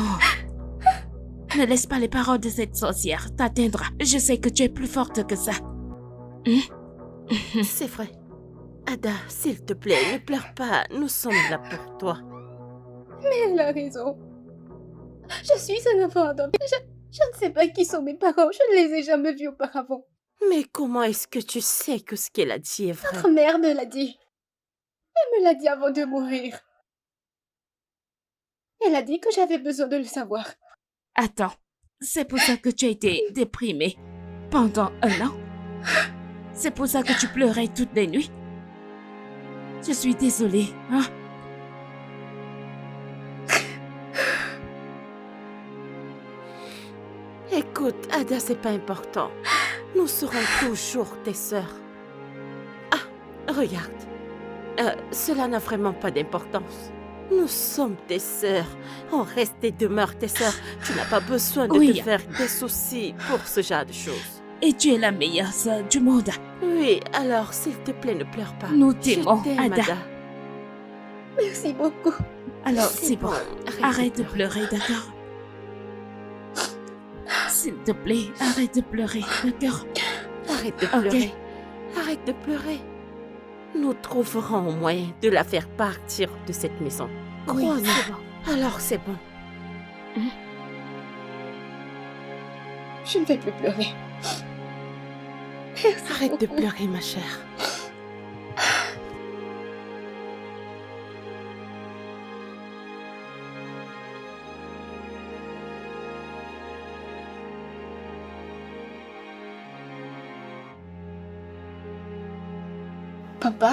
Ne laisse pas les paroles de cette sorcière t'atteindre. Je sais que tu es plus forte que ça. C'est vrai. Ada, s'il te plaît, ne pleure pas. Nous sommes là pour toi. Elle a raison. Je suis un enfant adopté. Je ne sais pas qui sont mes parents. Je ne les ai jamais vus auparavant. Mais comment est-ce que tu sais que ce qu'elle a dit est vrai? Votre mère me l'a dit. Elle me l'a dit avant de mourir. Elle a dit que j'avais besoin de le savoir. Attends, c'est pour ça que tu as été déprimée pendant 1 an? C'est pour ça que tu pleurais toutes les nuits? Je suis désolée, hein? Écoute, Ada, c'est pas important. Nous serons toujours tes sœurs. Ah, regarde. Cela n'a vraiment pas d'importance. Nous sommes tes sœurs. On reste et demeure tes sœurs. Tu n'as pas besoin de Oui. te faire des soucis pour ce genre de choses. Et tu es la meilleure sœur du monde. Oui, alors s'il te plaît, ne pleure pas. Nous t'aimons, Je t'aime, Ada. Merci beaucoup. Alors, c'est bon. Arrête de de pleurer, d'accord? S'il te plaît, arrête de pleurer, d'accord? Arrête de Ok. pleurer. Arrête de pleurer. Nous trouverons un moyen de la faire partir de cette maison. Oui, Crois-nous. c'est bon. Alors c'est bon. Je ne vais plus pleurer. Arrête de pleurer, ma chère. Papa?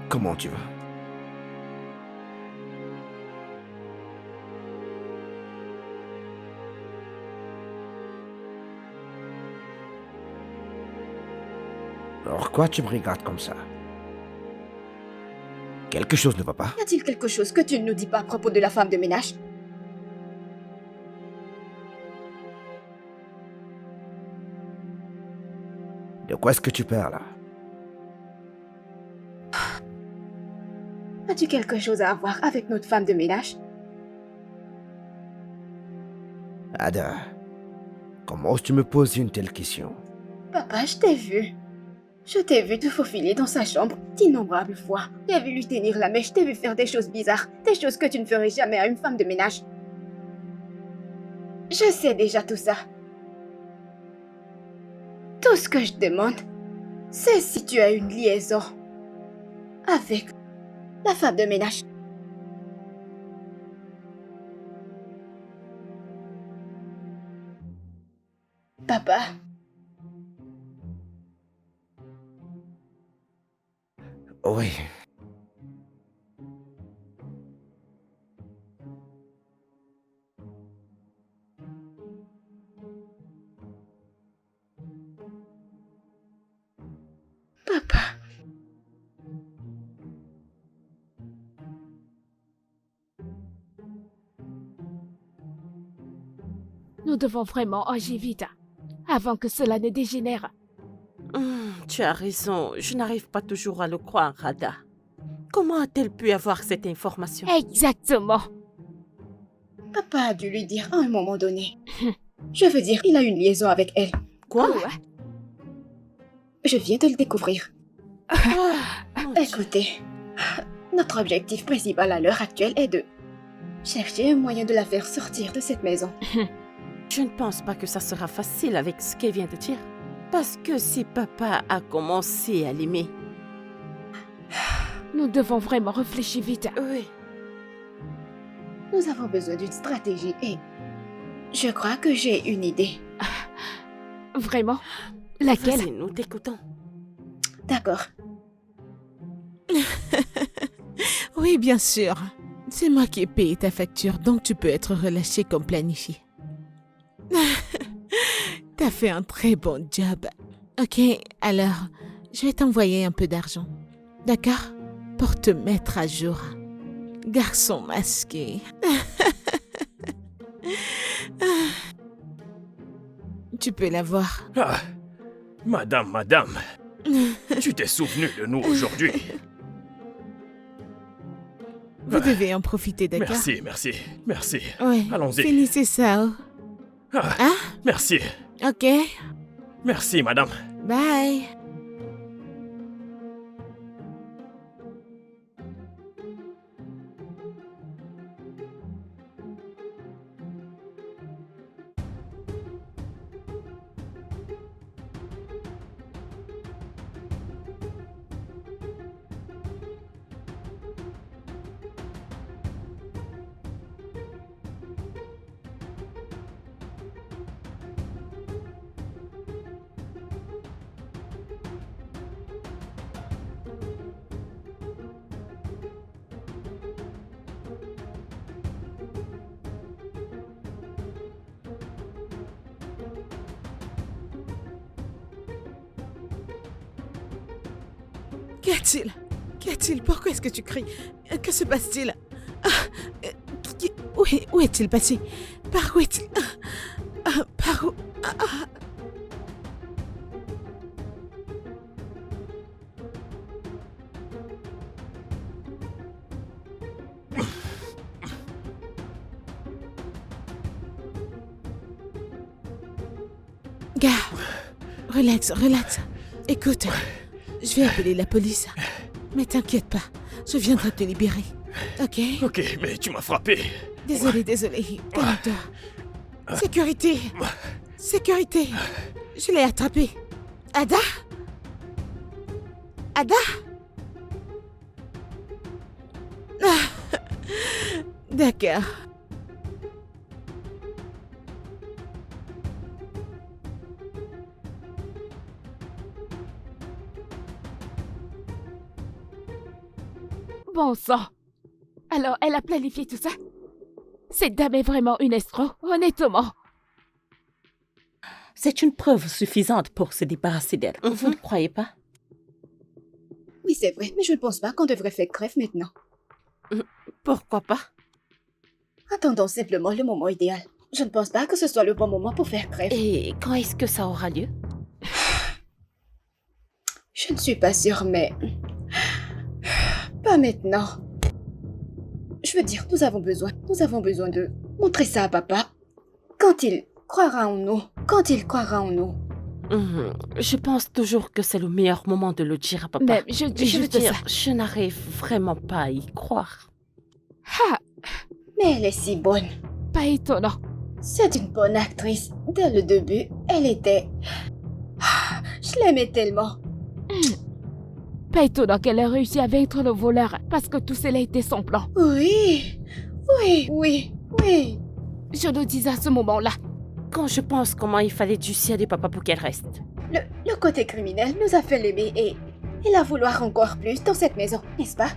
Comment tu vas? Pourquoi tu me regardes comme ça? Quelque chose ne va pas? Y a-t-il quelque chose que tu ne nous dis pas à propos de la femme de ménage? De quoi est-ce que tu parles là? As-tu quelque chose à voir avec notre femme de ménage? Ada, comment oses-tu me poser une telle question? Papa, je t'ai vu. Je t'ai vu te faufiler dans sa chambre d'innombrables fois. T'ai vu lui tenir la mèche, t'ai vu faire des choses bizarres, des choses que tu ne ferais jamais à une femme de ménage. Je sais déjà tout ça. Tout ce que je demande, c'est si tu as une liaison avec la femme de ménage. Papa, Oui. papa. Nous devons vraiment agir vite, avant que cela ne dégénère. Tu as raison, je n'arrive pas toujours à le croire, Ada. Comment a-t-elle pu avoir cette information? Exactement. Papa a dû lui dire à un moment donné. Je veux dire, il a une liaison avec elle. Quoi? Ouais. Je viens de le découvrir. Mon Dieu. Écoutez, notre objectif principal à l'heure actuelle est de chercher un moyen de la faire sortir de cette maison. Je ne pense pas que ça sera facile avec ce qu'elle vient de dire. Parce que si papa a commencé à l'aimer, Nous devons vraiment réfléchir vite. oui, Nous avons besoin d'une stratégie et je crois que j'ai une idée. Vraiment? Laquelle? vas-y, nous t'écoutons. D'accord. Oui, bien sûr. C'est moi qui ai payé ta facture, donc tu peux être relâché comme planifié. T'as fait un très bon job. Ok, alors, je vais t'envoyer un peu d'argent. D'accord? Pour te mettre à jour. Garçon masqué. Tu peux l'avoir. Ah, madame, tu t'es souvenu de nous aujourd'hui. Vous devez en profiter, d'accord? Merci. Ouais. Allons-y. Finissez ça. Oh. Ah, Hein? merci, Ok. merci, madame. Bye. Qu'y a-t-il? Qu'y a-t-il? Pourquoi est-ce que tu cries? Que se passe-t-il? Où est-il passé? Par où est-il? Par où? Gars, relax. Écoute, je vais appeler la police. Mais t'inquiète pas, je viendrai te libérer. Ok? Ok, mais tu m'as frappé. Désolé. Calme-toi. Sécurité. Je l'ai attrapé. Ada? D'accord. Bon sang. Alors, elle a planifié tout ça? Cette dame est vraiment une escroc, honnêtement. C'est une preuve suffisante pour se débarrasser d'elle. Vous ne croyez pas? Oui, c'est vrai, mais je ne pense pas qu'on devrait faire grève maintenant. Pourquoi pas? Attendons simplement le moment idéal. Je ne pense pas que ce soit le bon moment pour faire grève. Et quand est-ce que ça aura lieu? Je ne suis pas sûre, mais... Pas maintenant. Je veux dire, nous avons besoin de montrer ça à papa. Quand il croira en nous. Je pense toujours que c'est le meilleur moment de le dire à papa. Même, je dis je veux juste dire, ça. je n'arrive vraiment pas à y croire. Ah, Mais elle est si bonne. pas étonnant. C'est une bonne actrice. Dès le début, elle était... Je l'aimais tellement. Pas étonnant qu'elle ait réussi à vaincre le voleur, parce que tout cela était son plan. Oui. Je le disais à ce moment-là. Quand je pense comment il fallait dissuader papa pour qu'elle reste. Le côté criminel nous a fait l'aimer et la vouloir encore plus dans cette maison, n'est-ce pas?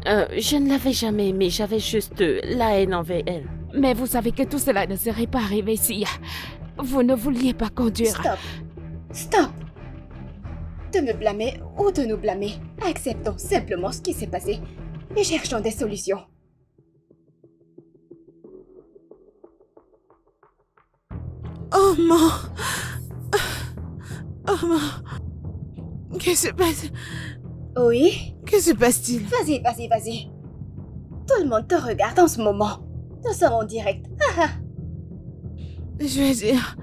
Je ne l'avais jamais aimée, j'avais juste la haine envers elle. Mais vous savez que tout cela ne serait pas arrivé si vous ne vouliez pas conduire. Stop. De me blâmer ou de nous blâmer. Acceptons simplement ce qui s'est passé et cherchons des solutions. Oh non. Qu'est-ce qui se passe? Oui? Que se passe-t-il? Vas-y. Tout le monde te regarde en ce moment. Nous sommes en direct. Je veux dire...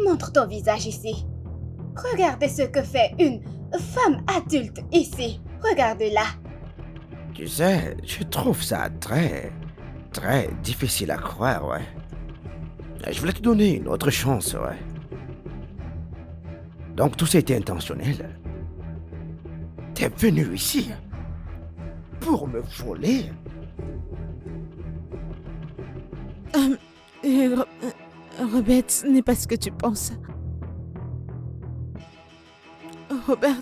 Montre ton visage ici. Regardez ce que fait une femme adulte ici. Regarde-la. Tu sais, je trouve ça très difficile à croire, ouais. Je voulais te donner une autre chance, ouais. Donc tout ça était intentionnel. T'es venu ici pour me voler? Robert, ce n'est pas ce que tu penses. Robert,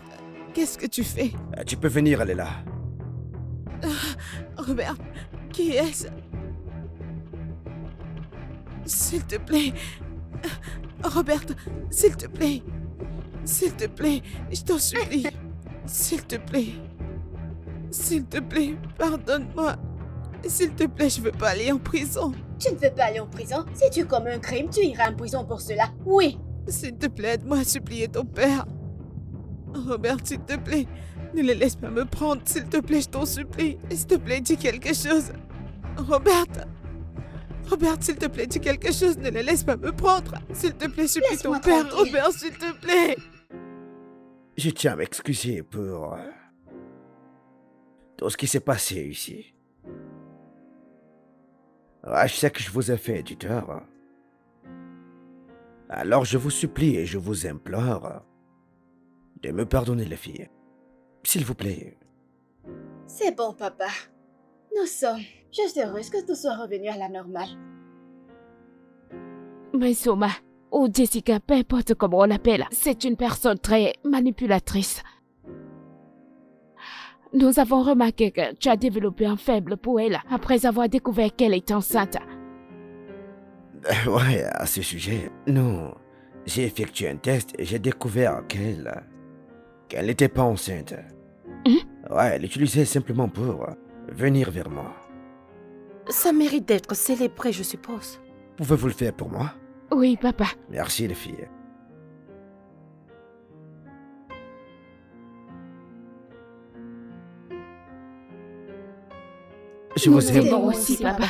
qu'est-ce que tu fais? Tu peux venir, elle est là. Robert, qui est-ce? S'il te plaît. Robert, s'il te plaît. S'il te plaît, je t'en supplie. S'il te plaît. S'il te plaît, pardonne-moi. S'il te plaît, je veux pas aller en prison. Tu ne veux pas aller en prison? Si tu commets un crime, tu iras en prison pour cela. Oui. S'il te plaît, aide-moi à supplier ton père. Robert, s'il te plaît, ne les laisse pas me prendre. S'il te plaît, je t'en supplie. S'il te plaît, dis quelque chose. Robert, s'il te plaît, dis quelque chose. Ne les laisse pas me prendre. S'il te plaît, supplie ton Laisse-moi père. tranquille. Robert, s'il te plaît. Je tiens à m'excuser pour tout ce qui s'est passé ici. Je sais que je vous ai fait du tort. Alors je vous supplie et je vous implore de me pardonner, les filles. S'il vous plaît. C'est bon, papa. Nous sommes juste heureuses que tout soit revenu à la normale. Mais Soma, ou Jessica, peu importe comment on l'appelle, c'est une personne très manipulatrice. Nous avons remarqué que tu as développé un faible pour elle après avoir découvert qu'elle est enceinte. Ouais, à ce sujet, non. J'ai effectué un test et j'ai découvert qu'elle n'était pas enceinte. Ouais, elle l'utilisait simplement pour venir vers moi. Ça mérite d'être célébré, je suppose. Pouvez-vous le faire pour moi? Oui, papa. Merci les filles. Je vous C'est aime. bon aussi, papa.